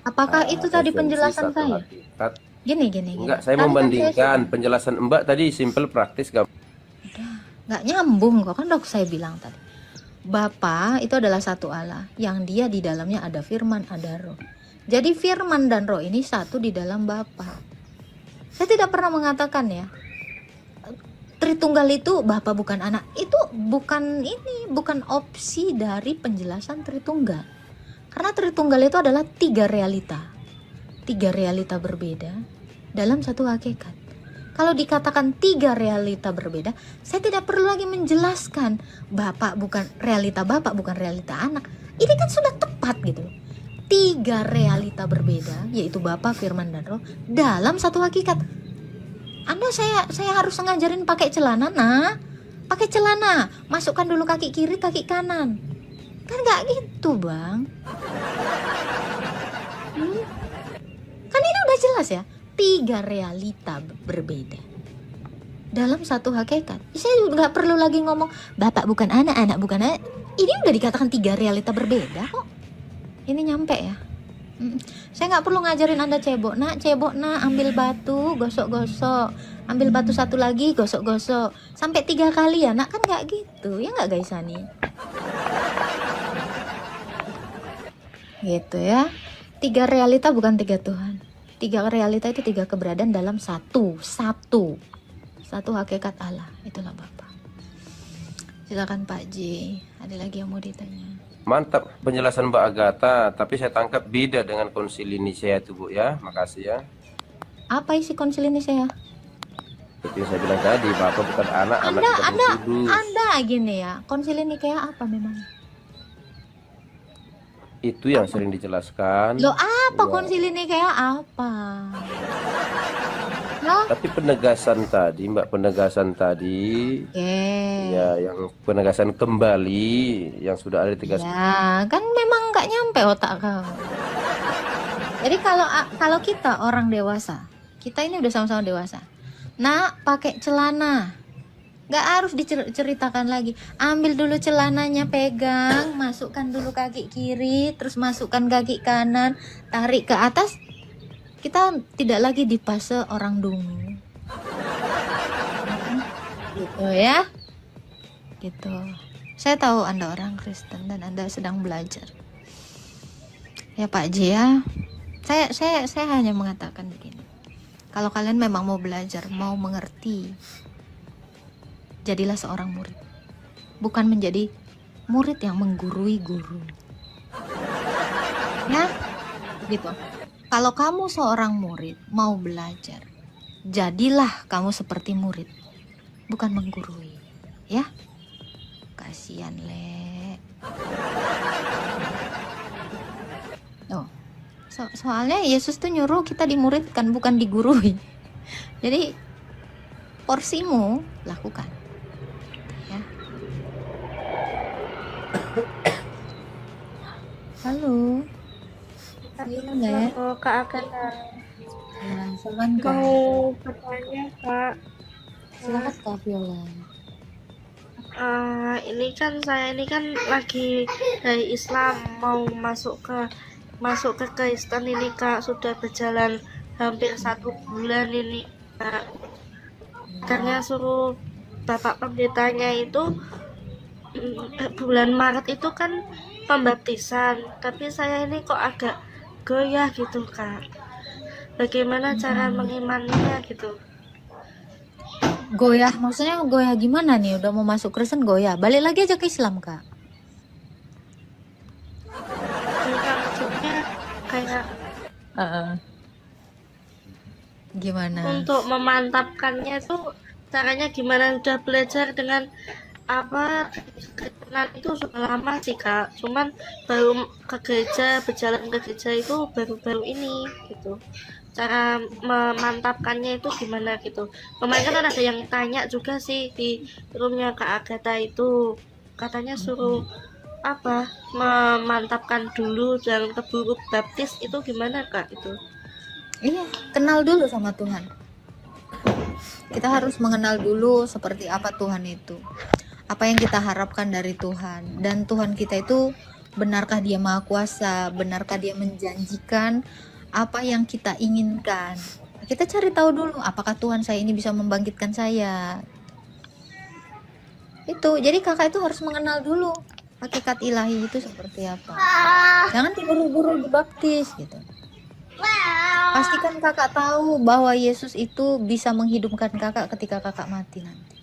Apakah itu tadi esensi, penjelasan satu saya? hakikat. Gini. Enggak, saya Tadi kan membandingkan penjelasan Mbak tadi simple, praktis, gak. nggak nyambung kok, kan udah saya bilang tadi. Bapa itu adalah satu Allah yang dia di dalamnya ada firman, ada roh. Jadi firman dan roh ini satu di dalam Bapa. Saya tidak pernah mengatakan ya Tritunggal itu Bapa bukan anak. Itu bukan opsi dari penjelasan Tritunggal. Karena Tritunggal itu adalah tiga realita berbeda dalam satu hakikat. Kalau dikatakan tiga realita berbeda, saya tidak perlu lagi menjelaskan realita Bapak bukan realita anak. Ini kan sudah tepat gitu. Tiga realita berbeda, yaitu Bapa, Firman, dan Roh dalam satu hakikat. Anda saya harus ngajarin pakai celana, pakai celana, masukkan dulu kaki kiri, kaki kanan. Kan nggak gitu, Bang. Kan ini udah jelas ya. Tiga realita berbeda dalam satu hakikat. Saya juga nggak perlu lagi ngomong Bapak bukan anak, anak bukan anak. Ini udah dikatakan tiga realita berbeda kok. Ini nyampe ya. Saya nggak perlu ngajarin Anda cebok nak, ambil batu, gosok-gosok, ambil batu satu lagi, gosok-gosok, sampai 3 kali ya nak, kan nggak gitu ya nggak guys Ani? Gitu ya. Tiga realita bukan tiga Tuhan. Tiga realita itu tiga keberadaan dalam satu hakikat Allah. Itulah Bapak. Silakan Pak J. Ada lagi yang mau ditanya? Mantap penjelasan Mbak Agatha, tapi saya tangkap beda dengan konsili Nicea itu Bu ya. Makasih ya. Apa isi konsili ini saya? Itu yang saya bilang tadi, Bapak bukan anak, anak bukan Roh Kudus. Anda gini ya. Konsili ini kayak apa memang? Itu yang sering dijelaskan. Loh apa Ya. konsili ini kayak apa? Loh? Tapi penegasan tadi, Mbak, penegasan tadi, Oke. ya yang penegasan kembali yang sudah ada ditegaskan. Ya, kan memang nggak nyampe otak kamu. Jadi kalau kita orang dewasa, kita ini udah sama-sama dewasa. Nah, pakai celana. Nggak harus diceritakan lagi. Ambil dulu celananya, pegang, masukkan dulu kaki kiri, terus masukkan kaki kanan, tarik ke atas. Kita tidak lagi di fase orang dungu. Gitu ya. Gitu. Saya tahu Anda orang Kristen dan Anda sedang belajar. Ya Pak J ya. Saya hanya mengatakan begini. Kalau kalian memang mau belajar, mau mengerti, jadilah seorang murid. Bukan menjadi murid yang menggurui guru. Ya, gitu. Kalau kamu seorang murid mau belajar, jadilah kamu seperti murid, bukan menggurui. Ya, kasihan Le. Oh, soalnya Yesus tuh nyuruh kita dimuridkan, bukan digurui. Jadi porsimu lakukan. Ya. Halo. Halo, Le. Oh, Kak Agatha, Ya, silakan Kak. mau bertanya Kak. Silakan Kak Viola. Ini kan saya ini kan lagi dari Islam mau masuk ke Kristen ini Kak, sudah berjalan hampir 1 bulan ini Kak. Karena suruh Bapak Pendetanya itu bulan Maret itu kan pembaptisan, tapi saya ini kok agak goyah gitu Kak. Bagaimana cara mengimaninya gitu? Goyah, maksudnya goyah gimana nih? Udah mau masuk Kristen goyah. Balik lagi aja ke Islam, Kak. Enggak, maksudnya kayak Gimana? untuk memantapkannya itu caranya gimana? Udah belajar dengan apa ketentuan itu sudah lama sih Kak, cuman baru ke gereja, berjalan ke gereja itu baru-baru ini gitu. Cara memantapkannya itu gimana gitu. Kemarin kan ada yang tanya juga sih di roomnya Kak Agatha itu, katanya suruh apa memantapkan dulu dan keburu baptis, itu gimana Kak itu? Iya, kenal dulu sama Tuhan. Kita harus mengenal dulu seperti apa Tuhan itu. Apa yang kita harapkan dari Tuhan. Dan Tuhan kita itu, benarkah Dia Maha Kuasa? Benarkah Dia menjanjikan apa yang kita inginkan? Kita cari tahu dulu, apakah Tuhan saya ini bisa membangkitkan saya? Itu, jadi kakak itu harus mengenal dulu hakikat ilahi itu seperti apa. Jangan diburu-buru dibaptis gitu. Pastikan kakak tahu bahwa Yesus itu bisa menghidupkan kakak ketika kakak mati nanti.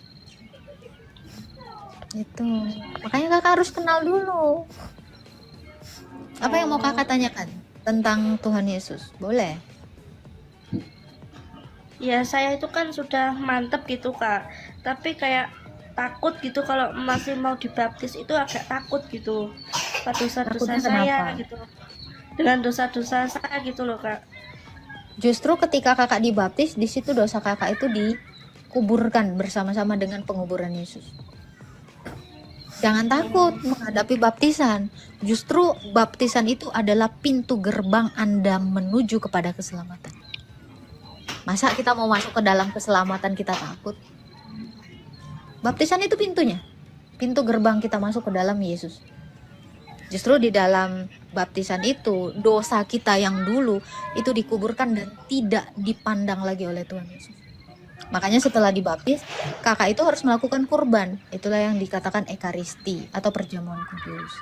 Itu. Makanya kakak harus kenal dulu. Apa yang mau kakak tanyakan tentang Tuhan Yesus? Boleh? Ya saya itu kan sudah mantep gitu Kak, tapi kayak takut gitu kalau masih mau dibaptis, itu agak takut gitu ke dosa-dosa Takutnya saya kenapa? gitu, dengan dosa-dosa saya gitu loh Kak. Justru ketika kakak dibaptis, di situ dosa kakak itu dikuburkan bersama-sama dengan penguburan Yesus. Jangan takut menghadapi baptisan. Justru baptisan itu adalah pintu gerbang Anda menuju kepada keselamatan. Masa kita mau masuk ke dalam keselamatan kita takut? Baptisan itu pintunya. Pintu gerbang kita masuk ke dalam Yesus. Justru di dalam baptisan itu, dosa kita yang dulu itu dikuburkan dan tidak dipandang lagi oleh Tuhan Yesus. Makanya setelah dibaptis, kakak itu harus melakukan kurban. Itulah yang dikatakan ekaristi atau perjamuan kudus.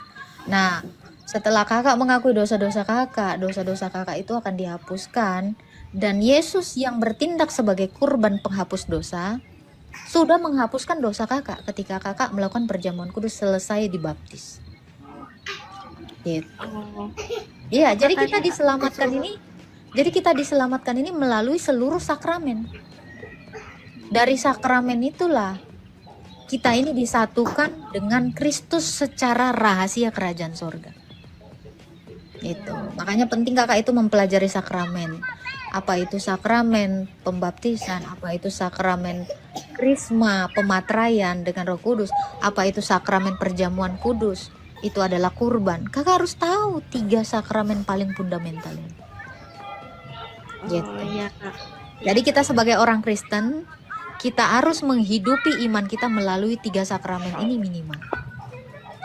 Nah, setelah kakak mengakui dosa-dosa kakak itu akan dihapuskan. Dan Yesus yang bertindak sebagai kurban penghapus dosa, sudah menghapuskan dosa kakak ketika kakak melakukan perjamuan kudus selesai dibaptis. Gitu. Iya, jadi kita diselamatkan ini melalui seluruh sakramen. Dari sakramen itulah kita ini disatukan dengan Kristus secara rahasia kerajaan sorga. Itu. Makanya penting kakak itu mempelajari sakramen. Apa itu sakramen pembaptisan, apa itu sakramen krisma, pematraian dengan Roh Kudus, apa itu sakramen perjamuan kudus, itu adalah kurban. Kakak harus tahu 3 sakramen paling fundamental ini. Gitu. Oh iya Kak. Jadi kita sebagai orang Kristen, kita harus menghidupi iman kita melalui 3 sakramen ini minimal.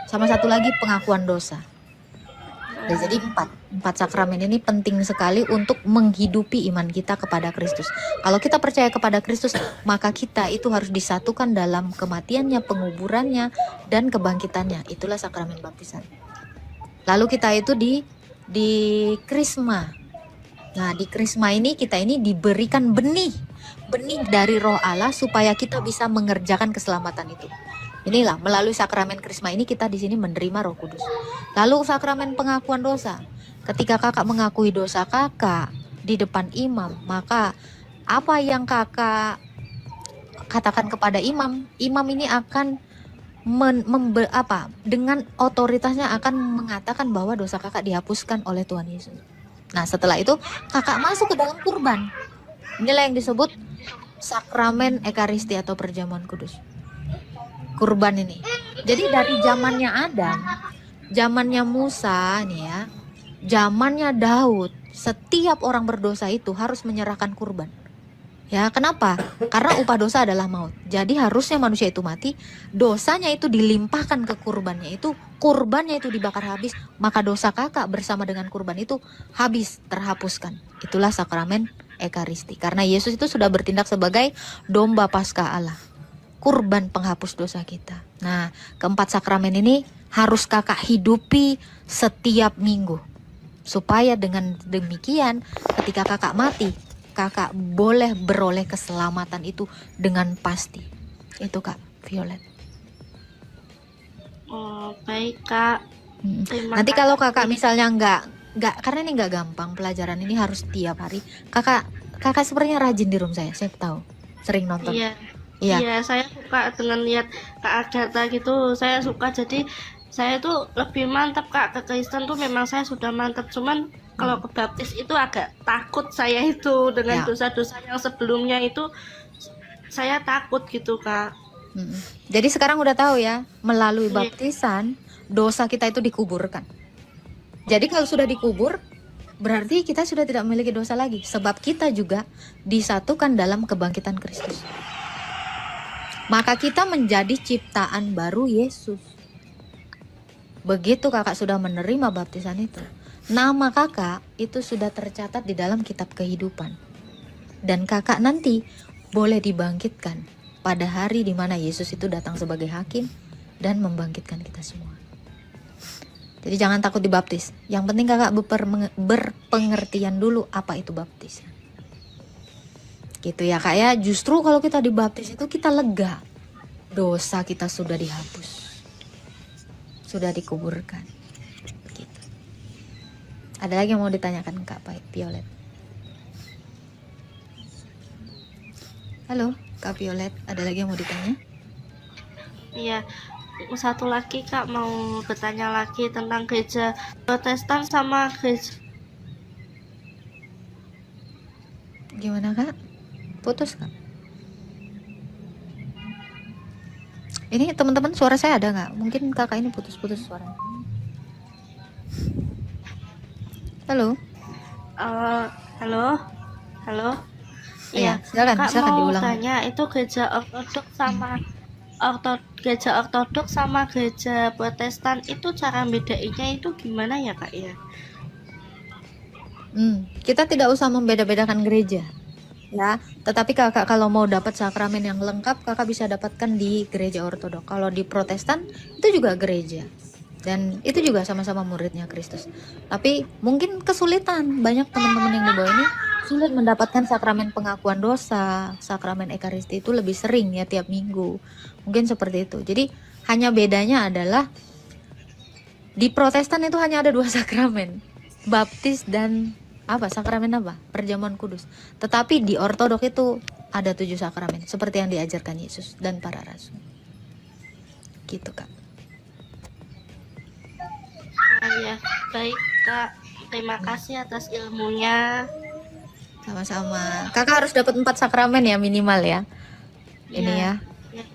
Sama satu lagi pengakuan dosa. Jadi 4 sakramen ini penting sekali untuk menghidupi iman kita kepada Kristus. Kalau kita percaya kepada Kristus, maka kita itu harus disatukan dalam kematiannya, penguburannya, dan kebangkitannya. Itulah sakramen baptisan. Lalu kita itu di krisma. Nah, di krisma ini kita ini diberikan benih dari Roh Allah supaya kita bisa mengerjakan keselamatan itu. Inilah melalui sakramen krisma ini kita di sini menerima Roh Kudus. Lalu sakramen pengakuan dosa. Ketika kakak mengakui dosa kakak di depan imam, maka apa yang kakak katakan kepada imam, imam ini akan dengan otoritasnya akan mengatakan bahwa dosa kakak dihapuskan oleh Tuhan Yesus. Nah, setelah itu kakak masuk ke dalam kurban. Inilah yang disebut sakramen Ekaristi atau perjamuan kudus. Kurban ini. Jadi dari zamannya Adam, zamannya Musa nih ya, zamannya Daud, setiap orang berdosa itu harus menyerahkan kurban. Ya, kenapa? Karena upah dosa adalah maut. Jadi harusnya manusia itu mati, dosanya itu dilimpahkan ke kurbannya itu, kurbannya itu dibakar habis, maka dosa kakak bersama dengan kurban itu habis, terhapuskan. Itulah sakramen Ekaristi. Karena Yesus itu sudah bertindak sebagai domba Paskah Allah, kurban penghapus dosa kita. Nah, keempat sakramen ini harus kakak hidupi setiap minggu. Supaya dengan demikian ketika kakak mati, kakak boleh beroleh keselamatan itu dengan pasti. Itu Kak Violet. Oh, baik Kak. Terima Nanti kasih. kalau kakak misalnya nggak karena ini nggak gampang, pelajaran ini harus tiap hari. Kakak sebenarnya rajin di room saya tahu, sering nonton. Iya. Iya. Iya, saya suka dengan lihat Kak Agatha gitu. Saya suka, jadi saya tuh lebih mantap Kak. Ke Kristen tuh memang saya sudah mantap, cuman kalau ke baptis itu agak takut saya itu dengan Ya. dosa-dosa yang sebelumnya itu saya takut gitu Kak. Jadi sekarang udah tahu ya, melalui Iya. baptisan dosa kita itu dikuburkan. Jadi kalau sudah dikubur, berarti kita sudah tidak memiliki dosa lagi, sebab kita juga disatukan dalam kebangkitan Kristus. Maka kita menjadi ciptaan baru Yesus. Begitu kakak sudah menerima baptisan itu, nama kakak itu sudah tercatat di dalam kitab kehidupan. Dan kakak nanti boleh dibangkitkan pada hari di mana Yesus itu datang sebagai hakim dan membangkitkan kita semua. Jadi jangan takut dibaptis. Yang penting kakak berpengertian dulu apa itu baptisan. Gitu ya kak ya. Justru kalau kita dibaptis itu kita lega. Dosa kita sudah dihapus. Sudah dikuburkan. Gitu. Ada lagi yang mau ditanyakan Kak Violet? Halo Kak Violet, ada lagi yang mau ditanya? Iya. Satu lagi Kak, mau bertanya lagi tentang gereja Protestan sama gereja. Gimana Kak? Putus Kak? Ini teman-teman suara saya ada nggak? Mungkin kakak ini putus-putus suaranya. Halo? Halo. Iya, Kak silakan mau diulang. tanya, itu gereja ortodoks sama gereja Protestan itu cara bedainnya itu gimana ya Kak ya? Kita tidak usah membeda-bedakan gereja. Ya, tetapi kakak kalau mau dapat sakramen yang lengkap, kakak bisa dapatkan di gereja ortodoks. Kalau di Protestan itu juga gereja, dan itu juga sama-sama muridnya Kristus. Tapi mungkin kesulitan, banyak teman-teman yang di bawah ini sulit mendapatkan sakramen pengakuan dosa, sakramen Ekaristi itu lebih sering ya tiap minggu. Mungkin seperti itu. Jadi hanya bedanya adalah di Protestan itu hanya ada 2 sakramen, baptis dan sakramen perjamuan kudus. Tetapi di ortodoks itu ada 7 sakramen seperti yang diajarkan Yesus dan para rasul. Gitu Kak. Ya, baik Kak. Terima kasih atas ilmunya. Sama-sama. Kakak harus dapat 4 sakramen ya minimal ya. Ini ya.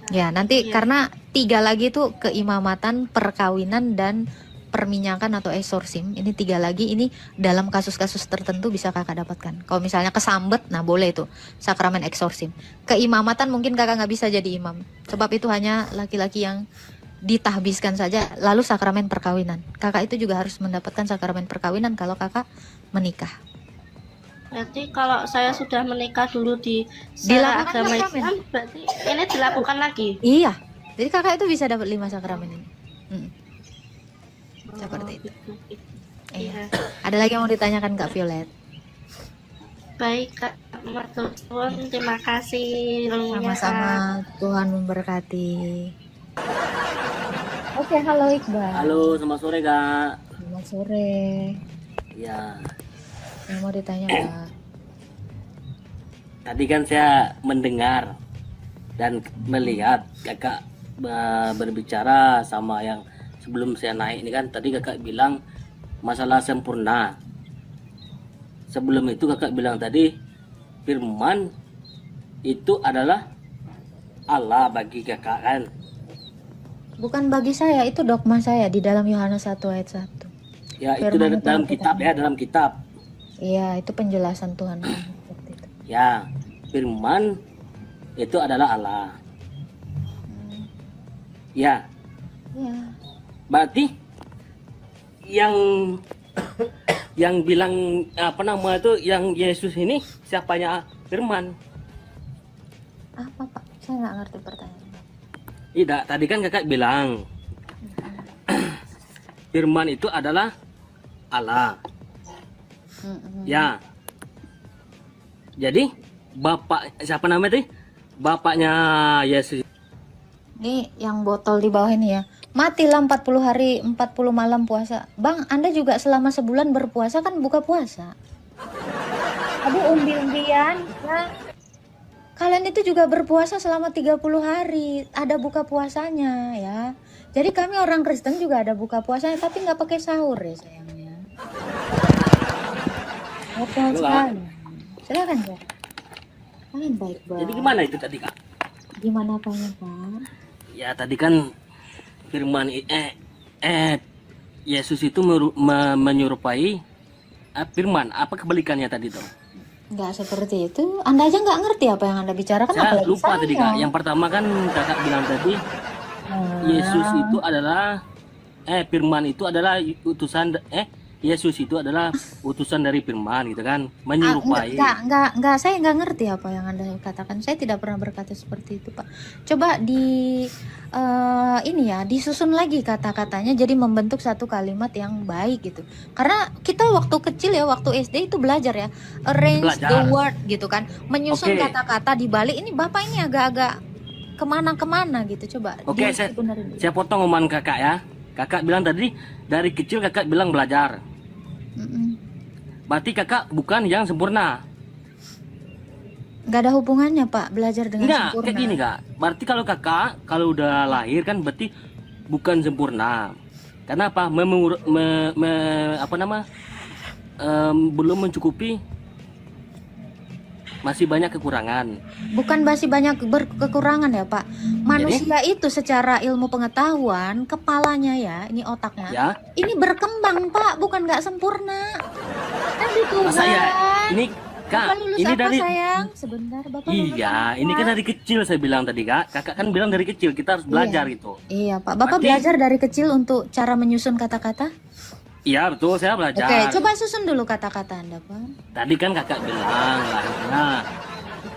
Ya, nanti karena 3 lagi itu keimamatan, perkawinan dan perminyakan atau eksorsim. Ini 3 lagi, ini dalam kasus-kasus tertentu bisa kakak dapatkan. Kalau misalnya kesambet, nah boleh itu sakramen eksorsim. Keimamatan mungkin kakak nggak bisa jadi imam, sebab itu hanya laki-laki yang ditahbiskan saja. Lalu sakramen perkawinan, kakak itu juga harus mendapatkan sakramen perkawinan kalau kakak menikah. Berarti kalau saya sudah menikah dulu di secara Dilakukan agama sakramen. Islam, berarti ini dilakukan lagi. Iya, jadi kakak itu bisa dapat 5 sakramen ini. Seperti itu. Iya. Ada lagi yang mau ditanyakan Kak Violet? Baik Kak, matur suwun, terima kasih ilmunya. Sama-sama, Tuhan memberkati. Oke, halo Iqbal. Halo, selamat sore Kak. Selamat sore. Ya, Yang mau ditanya Pak. tadi kan saya mendengar dan melihat kakak berbicara sama yang sebelum saya naik ini kan, tadi kakak bilang masalah sempurna. Sebelum itu kakak bilang tadi firman itu adalah Allah bagi kakak kan. Bukan bagi saya, itu dogma saya di dalam Yohanes 1 ayat 1. Ya, itu Firman dalam itu kitab ya, dalam kitab. Iya, itu penjelasan Tuhan seperti itu. Ya, firman itu adalah Allah. Ya, Iya. berarti yang bilang apa nama itu, yang Yesus ini siapanya firman? Apa Pak? Saya nggak ngerti pertanyaan. Tidak, tadi kan kakak bilang firman itu adalah Allah. Ya. Jadi bapak siapa namanya tadi? Bapaknya Yesus. Ini yang botol di bawah ini ya. Matilah 40 hari 40 malam puasa. Bang, Anda juga selama sebulan berpuasa kan buka puasa. Aduh, umbi-umbian ya. Kalian itu juga berpuasa selama 30 hari. Ada buka puasanya ya. Jadi kami orang Kristen juga ada buka puasanya, tapi nggak pakai sahur ya sayangnya. Betul sekali. Silakan Pak. Kalian baik banget. Jadi gimana itu tadi kak? Gimana apanya Pak? Ya tadi kan firman Yesus itu menyerupai firman. Apa kebalikannya tadi tuh? Nggak seperti itu. Anda aja nggak ngerti apa yang Anda bicarakan. Saya apalagi lupa saya. tadi kak. Yang pertama kan kakak bilang tadi Yesus itu adalah firman itu adalah utusan Yesus itu adalah utusan dari firman gitu kan, menyerupai. Enggak, saya nggak ngerti apa yang Anda katakan. Saya tidak pernah berkata seperti itu, Pak. Coba ini ya, disusun lagi kata-katanya jadi membentuk satu kalimat yang baik gitu. Karena kita waktu kecil ya, waktu SD itu belajar ya, arrange the word gitu kan, menyusun kata-kata di balik. Ini Bapak ini agak-agak kemana-kemana gitu. Coba Oke, saya potong omongan kakak ya. Kakak bilang tadi dari kecil kakak bilang belajar. Berarti kakak bukan yang sempurna. Nggak ada hubungannya Pak, belajar dengan Enggak, sempurna. kayak gini kak. Berarti kalau kakak kalau udah lahir kan berarti bukan sempurna. Karena apa? Belum mencukupi. Masih banyak kekurangan. Bukan masih banyak kekurangan ya Pak. Manusia itu secara ilmu pengetahuan, kepalanya ya, ini otaknya, Ya. ini berkembang Pak, bukan nggak sempurna. Kan Tuhan. Masa ya? Ini kak, Bapak lulus ini apa dari sayang? Sebentar, Bapak lulus iya, apa? ini kan dari kecil saya bilang tadi kak. Kakak kan bilang dari kecil kita harus belajar gitu. Iya Pak, Bapak Berarti- belajar dari kecil untuk cara menyusun kata-kata? Iya betul, saya belajar. Oke, coba susun dulu kata-kata Anda Pak. Tadi kan kakak bilang lahirnya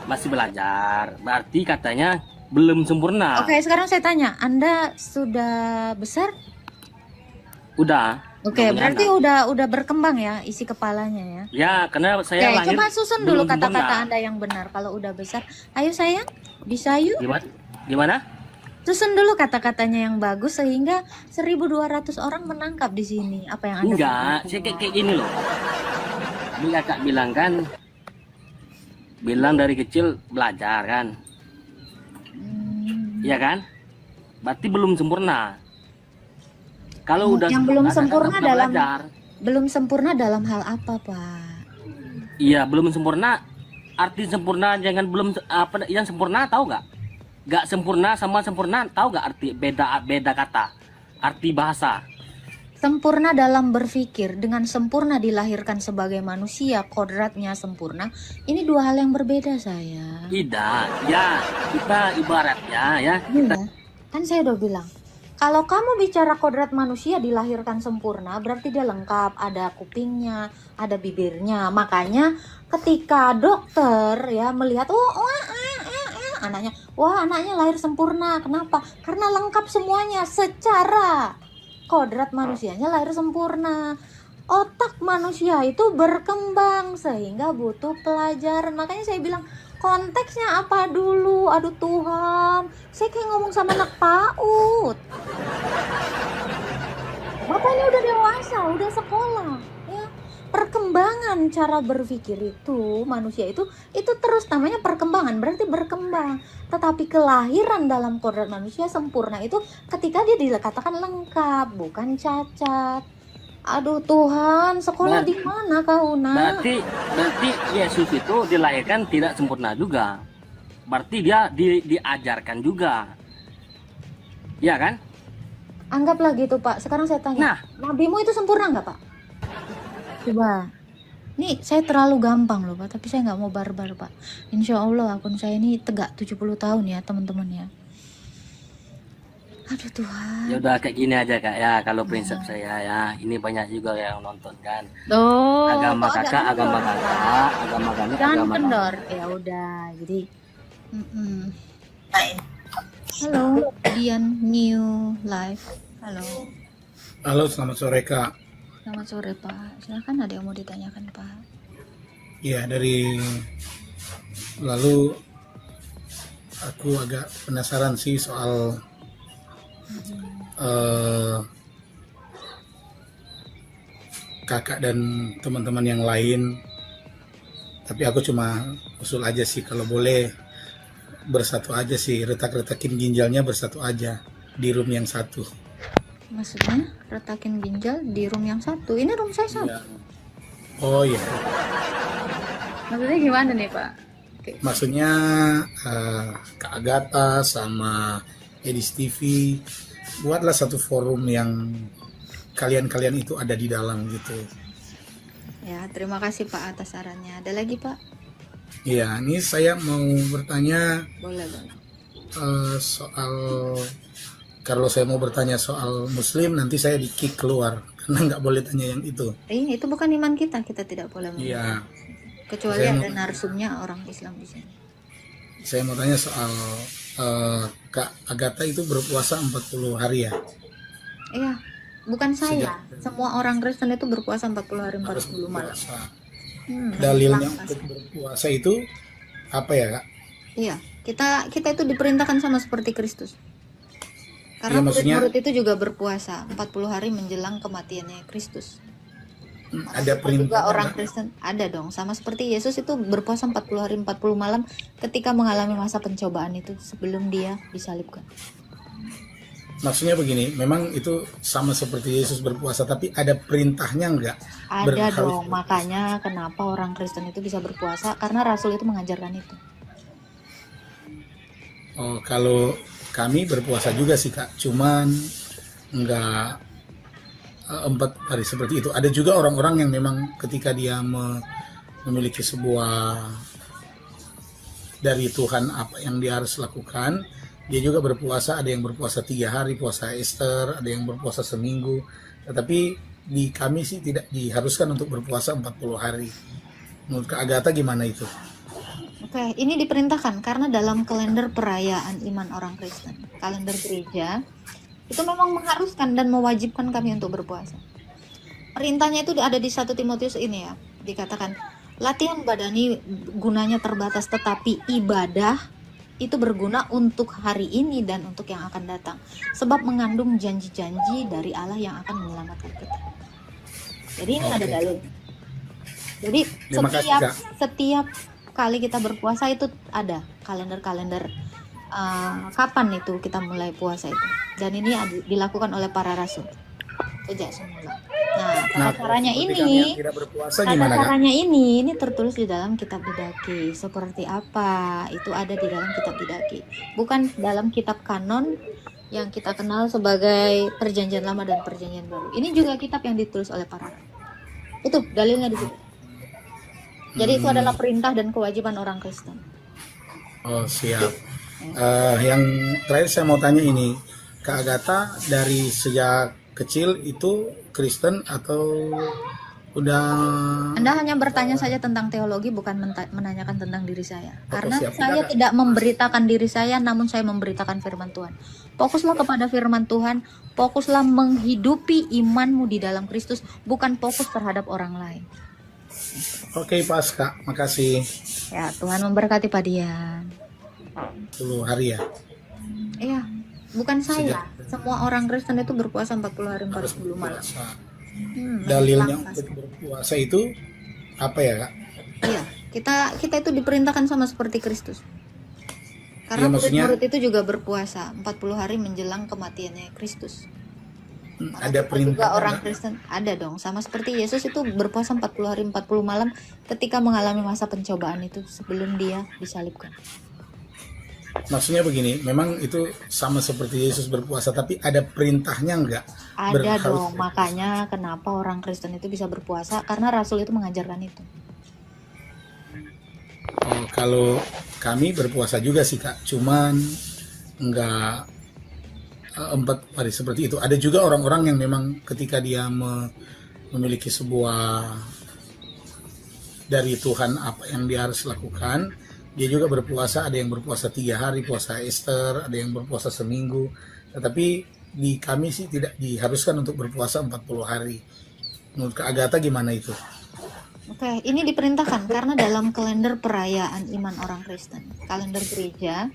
masih belajar. Berarti katanya belum sempurna. Oke, sekarang saya tanya, Anda sudah besar? Udah. Oke, udah punya berarti anak. udah berkembang ya isi kepalanya ya. Ya, karena saya Oke, lahir. coba susun dulu belum kata-kata sempurna. Anda yang benar. Kalau udah besar, ayo sayang, bisa yuk. Gimana? Gimana? Susun dulu kata-katanya yang bagus sehingga 1.200 orang menangkap di sini apa yang Anda Enggak, katakan. saya kayak gini loh. Ini kakak bilang kan, bilang dari kecil belajar kan, iya kan? Berarti belum sempurna. Kalau udah yang belum kakak sempurna nggak dalam belajar. belum sempurna dalam hal apa, Pak? Iya, belum sempurna. Arti sempurna jangan belum apa yang sempurna tahu nggak? Nggak sempurna sama sempurna tahu nggak arti beda kata, arti bahasa. Sempurna dalam berpikir dengan sempurna dilahirkan sebagai manusia, kodratnya sempurna. Ini dua hal yang berbeda saya. Tidak, ya kita ibaratnya ya. Iya, kan saya udah bilang. Kalau kamu bicara kodrat manusia dilahirkan sempurna, berarti dia lengkap, ada kupingnya, ada bibirnya. Makanya ketika dokter ya melihat, anaknya, wah anaknya lahir sempurna. Kenapa? Karena lengkap semuanya secara kodrat manusianya lahir sempurna. Otak manusia itu berkembang sehingga butuh pelajaran. Makanya saya bilang konteksnya apa dulu? Aduh Tuhan, saya kayak ngomong sama anak PAUD. Bapak ini udah dewasa, udah sekolah, ya. perkembangan cara berpikir itu manusia itu terus namanya perkembangan, berarti berkembang. Tetapi kelahiran dalam kodrat manusia sempurna itu ketika dia dikatakan lengkap, bukan cacat. Aduh Tuhan, sekolah di mana kau nak? Berarti Yesus itu dilahirkan tidak sempurna juga. Berarti dia diajarkan juga. Ya kan? Anggaplah gitu Pak. Sekarang saya tanya, nabimu itu sempurna nggak Pak? Coba. Nih saya terlalu gampang loh Pak, tapi saya nggak mau barbar Pak. Insya Allah akun saya ini tegak 70 tahun ya teman-teman ya. Aduh Tuhan. Ya udah kayak gini aja Kak ya, kalau prinsip saya ya. Ini banyak juga yang nonton kan. Agama kakak, agama kakak, agama kami, jangan agama kendor. Ya udah, jadi halo, Dian New Live. Halo. Halo, selamat sore Kak. Selamat sore Pak. Silakan, ada yang mau ditanyakan Pak. Ya, lalu aku agak penasaran sih soal kakak dan teman-teman yang lain. Tapi aku cuma usul aja sih, kalau boleh bersatu aja sih, retak-retakin ginjalnya bersatu aja di room yang satu. Maksudnya retakin ginjal di room yang satu. Ini room saya satu. Ya. Oh iya. Maksudnya gimana nih Pak? Oke. Maksudnya Kak Agatha sama Edis TV, buatlah satu forum yang kalian-kalian itu ada di dalam gitu. Ya, terima kasih Pak atas sarannya. Ada lagi Pak? Iya, ini saya mau bertanya Boleh. soal, kalau saya mau bertanya soal Muslim nanti saya di-kick keluar karena nggak boleh tanya yang itu. Itu bukan iman kita tidak boleh. Iya. Kecuali ada narsumnya orang Islam di sini. Saya mau tanya soal Kak Agatha itu berpuasa 40 hari ya? Iya, bukan saya. Semua orang Kristen itu berpuasa 40 hari 40 malam. Dalilnya untuk berpuasa itu apa ya Kak? Iya, kita itu diperintahkan sama seperti Kristus. Karena Ya, maksudnya, murid itu juga berpuasa 40 hari menjelang kematiannya Kristus. Ada perintah Juga orang Kristen ada dong, sama seperti Yesus itu berpuasa 40 hari 40 malam ketika mengalami masa pencobaan itu sebelum dia disalibkan. Maksudnya begini, memang itu sama seperti Yesus berpuasa, tapi ada perintahnya enggak? Ada dong, makanya kenapa orang Kristen itu bisa berpuasa, karena Rasul itu mengajarkan itu. Oh, kalau kami berpuasa juga sih Kak, cuman enggak 4 hari seperti itu. Ada juga orang-orang yang memang ketika dia memiliki sebuah dari Tuhan apa yang dia harus lakukan, dia juga berpuasa. Ada yang berpuasa 3 hari, puasa Easter, ada yang berpuasa seminggu. Tetapi di kami sih tidak diharuskan untuk berpuasa 40 hari. Menurut Kak Agatha gimana itu? Oke, ini diperintahkan karena dalam kalender perayaan iman orang Kristen, kalender gereja, itu memang mengharuskan dan mewajibkan kami untuk berpuasa. Perintahnya itu ada di 1 Timotius ini ya, dikatakan latihan badani gunanya terbatas, tetapi ibadah itu berguna untuk hari ini dan untuk yang akan datang, sebab mengandung janji-janji dari Allah yang akan menyelamatkan kita. Jadi ini ada dalil. Jadi setiap kali kita berpuasa itu ada kalender-kalender kapan itu kita mulai puasa itu, dan ini dilakukan oleh para rasul sejak semula. Nah, caranya ini, ini tertulis di dalam kitab Didaki. Seperti apa? Itu ada di dalam kitab Didaki, bukan dalam kitab kanon yang kita kenal sebagai Perjanjian Lama dan Perjanjian Baru. Ini juga kitab yang ditulis oleh para rasul. Itu dalilnya di situ. Jadi itu adalah perintah dan kewajiban orang Kristen. Oh siap. Yang terakhir saya mau tanya ini, Kak Agatha dari sejak kecil itu Kristen atau udah? Anda hanya bertanya saja tentang teologi, bukan menanyakan tentang diri saya. Karena siap. saya tidak memberitakan diri saya, namun saya memberitakan firman Tuhan. Fokuslah kepada firman Tuhan, fokuslah menghidupi imanmu di dalam Kristus, bukan fokus terhadap orang lain. Oke, pas Kak, makasih. Ya, Tuhan memberkati Pak Dian. 10 hari ya? Iya, bukan saya. Semua orang Kristen itu berpuasa 40 hari 40 malam. dalilnya menghilangkan. untuk berpuasa itu apa ya Kak? Iya, kita itu diperintahkan sama seperti Kristus. Karena Iya, maksudnya murid-murid itu juga berpuasa 40 hari menjelang kematiannya Kristus. Maka ada kita juga perintahnya orang nggak? Kristen ada dong, sama seperti Yesus itu berpuasa 40 hari 40 malam ketika mengalami masa pencobaan itu sebelum dia disalibkan. Maksudnya begini, memang itu sama seperti Yesus berpuasa, tapi ada perintahnya nggak? Ada Harus dong, makanya kenapa orang Kristen itu bisa berpuasa, karena Rasul itu mengajarkan itu. kalau kami berpuasa juga sih Kak, cuman nggak 4 hari seperti itu. Ada juga orang-orang yang memang ketika dia memiliki sebuah dari Tuhan apa yang dia harus lakukan, dia juga berpuasa. Ada yang berpuasa 3 hari, puasa Easter, ada yang berpuasa seminggu. Tetapi di kami sih tidak diharuskan untuk berpuasa 40 hari. Menurut Kak Agatha gimana itu? Oke, ini diperintahkan karena dalam kalender perayaan iman orang Kristen, kalender gereja,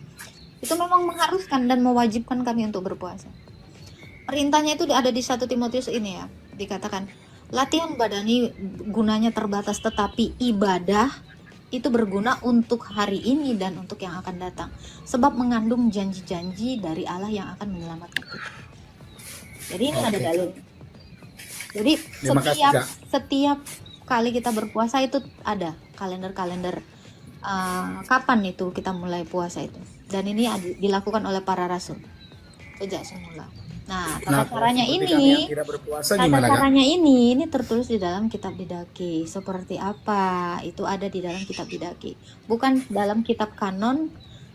itu memang mengharuskan dan mewajibkan kami untuk berpuasa. Perintahnya itu ada di 1 Timotius ini ya, dikatakan, latihan badani gunanya terbatas, tetapi ibadah itu berguna untuk hari ini dan untuk yang akan datang. Sebab mengandung janji-janji dari Allah yang akan menyelamatkan kita. Jadi ini ada dalil. Jadi Terima kasih, Kak. setiap kali kita berpuasa itu ada kalender-kalender kapan itu kita mulai puasa itu. Dan ini dilakukan oleh para rasul sejak semula. Nah, tata caranya seperti kami yang ini, tidak berpuasa tata gimana Kak? caranya ini tertulis di dalam kitab Didaki. Seperti apa? Itu ada di dalam kitab Didaki. Bukan dalam kitab kanon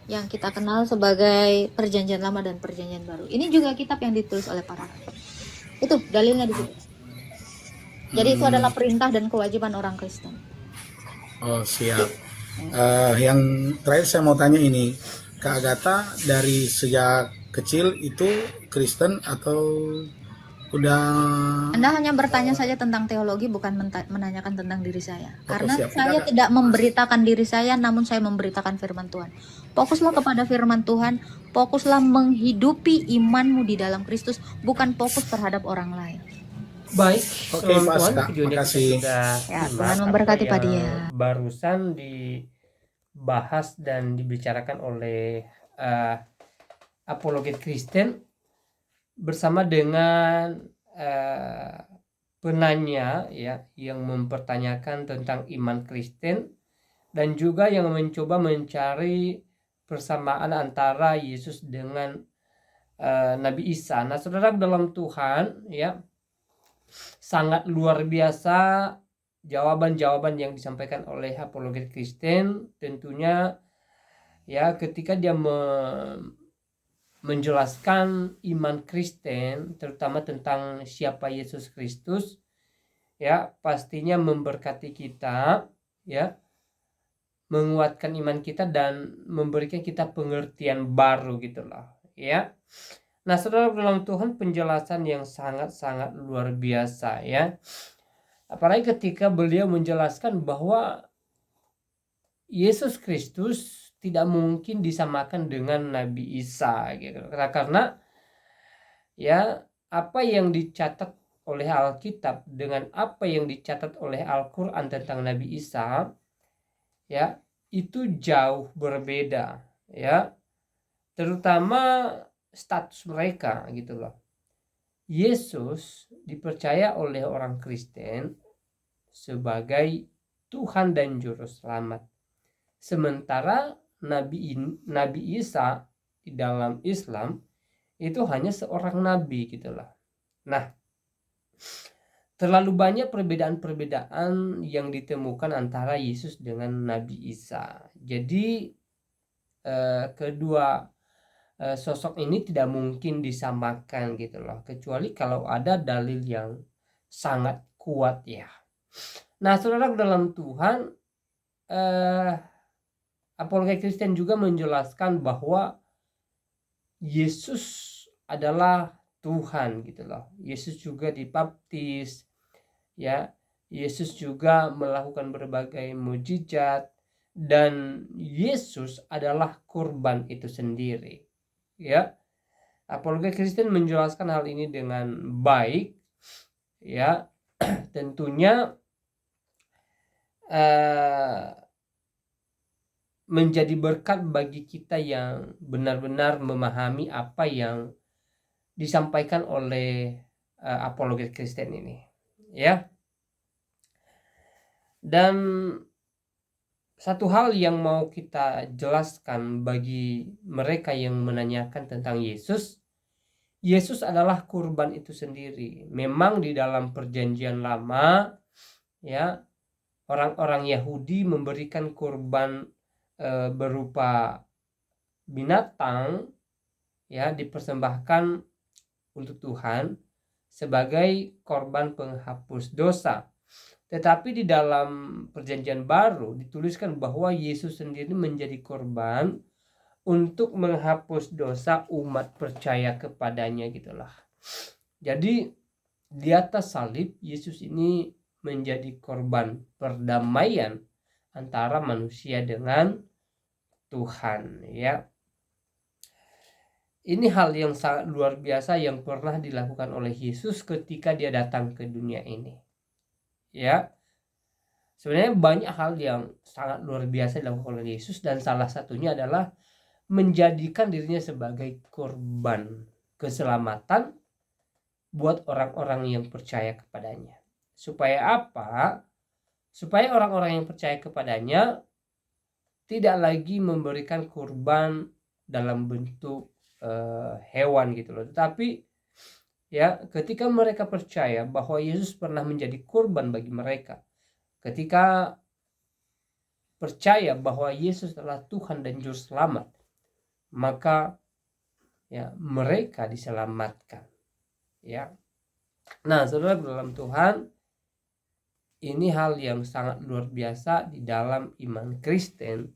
yang kita kenal sebagai Perjanjian Lama dan Perjanjian Baru. Ini juga kitab yang ditulis oleh para rasul. Itu dalilnya di situ. Jadi itu adalah perintah dan kewajiban orang Kristen. Oh siap. Yang terakhir saya mau tanya ini, Kak Agatha dari sejak kecil itu Kristen atau udah? Anda hanya bertanya saja tentang teologi, bukan menanyakan tentang diri saya. Karena siap. saya tidak memberitakan diri saya, namun saya memberitakan firman Tuhan. Fokuslah kepada firman Tuhan, fokuslah menghidupi imanmu di dalam Kristus, bukan fokus terhadap orang lain. Baik, Oke, teman-teman, Pasca. videonya kita Makasih. sudah Ya, simak Tuhan memberkati apa Pak yang Dia. barusan dibahas dan dibicarakan oleh apologet Kristen bersama dengan penanya ya yang mempertanyakan tentang iman Kristen dan juga yang mencoba mencari persamaan antara Yesus dengan Nabi Isa. Nah, saudara dalam Tuhan ya, sangat luar biasa jawaban-jawaban yang disampaikan oleh apologet Kristen. Tentunya ya ketika dia menjelaskan iman Kristen, terutama tentang siapa Yesus Kristus, ya pastinya memberkati kita, ya menguatkan iman kita dan memberikan kita pengertian baru gitulah, ya. Nah, saudara dalam Tuhan, penjelasan yang sangat-sangat luar biasa ya. Apalagi ketika beliau menjelaskan bahwa Yesus Kristus tidak mungkin disamakan dengan Nabi Isa gitu. Karena ya apa yang dicatat oleh Alkitab dengan apa yang dicatat oleh Al-Qur'an tentang Nabi Isa ya itu jauh berbeda ya. Terutama status mereka gitu loh. Yesus dipercaya oleh orang Kristen sebagai Tuhan dan Juru Selamat. Sementara Nabi Isa di dalam Islam itu hanya seorang nabi gitu loh. Nah, terlalu banyak perbedaan-perbedaan yang ditemukan antara Yesus dengan Nabi Isa. Jadi kedua sosok ini tidak mungkin disamakan gitu loh, kecuali kalau ada dalil yang sangat kuat ya. Nah, saudara dalam Tuhan, apologet Kristen juga menjelaskan bahwa Yesus adalah Tuhan gitu loh. Yesus juga dibaptis ya. Yesus juga melakukan berbagai mujizat dan Yesus adalah kurban itu sendiri. Ya, apologet Kristen menjelaskan hal ini dengan baik, ya, tentunya menjadi berkat bagi kita yang benar-benar memahami apa yang disampaikan oleh apologet Kristen ini, ya. Dan satu hal yang mau kita jelaskan bagi mereka yang menanyakan tentang Yesus adalah kurban itu sendiri. Memang di dalam perjanjian lama, ya, orang-orang Yahudi memberikan kurban berupa binatang, ya, dipersembahkan untuk Tuhan sebagai korban penghapus dosa. Tetapi di dalam perjanjian baru dituliskan bahwa Yesus sendiri menjadi korban untuk menghapus dosa umat percaya kepadanya, gitulah. Jadi di atas salib Yesus ini menjadi korban perdamaian antara manusia dengan Tuhan, ya. Ini hal yang sangat luar biasa yang pernah dilakukan oleh Yesus ketika dia datang ke dunia ini, ya. Sebenarnya banyak hal yang sangat luar biasa dilakukan oleh Yesus, dan salah satunya adalah menjadikan dirinya sebagai korban keselamatan buat orang-orang yang percaya kepadanya. Supaya apa? Supaya orang-orang yang percaya kepadanya tidak lagi memberikan kurban dalam bentuk hewan gitu loh, tetapi ya ketika mereka percaya bahwa Yesus pernah menjadi kurban bagi mereka, ketika percaya bahwa Yesus adalah Tuhan dan Juru Selamat, maka ya mereka diselamatkan, ya. Nah, saudara dalam Tuhan, ini hal yang sangat luar biasa di dalam iman Kristen,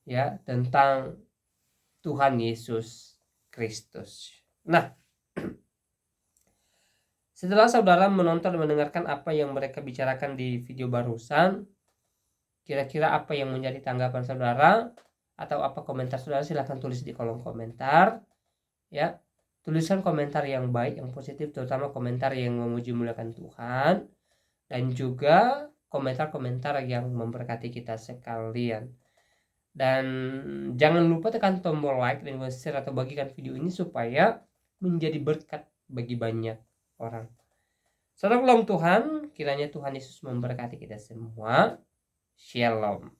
ya, tentang Tuhan Yesus Kristus. Nah, setelah saudara menonton dan mendengarkan apa yang mereka bicarakan di video barusan, kira-kira apa yang menjadi tanggapan saudara atau apa komentar saudara? Silahkan tulis di kolom komentar, ya. Tuliskan komentar yang baik, yang positif, terutama komentar yang memuji muliakan Tuhan, dan juga komentar-komentar yang memberkati kita sekalian. Dan jangan lupa tekan tombol like dan share atau bagikan video ini supaya menjadi berkat bagi banyak orang. Salam Tuhan, kiranya Tuhan Yesus memberkati kita semua. Shalom.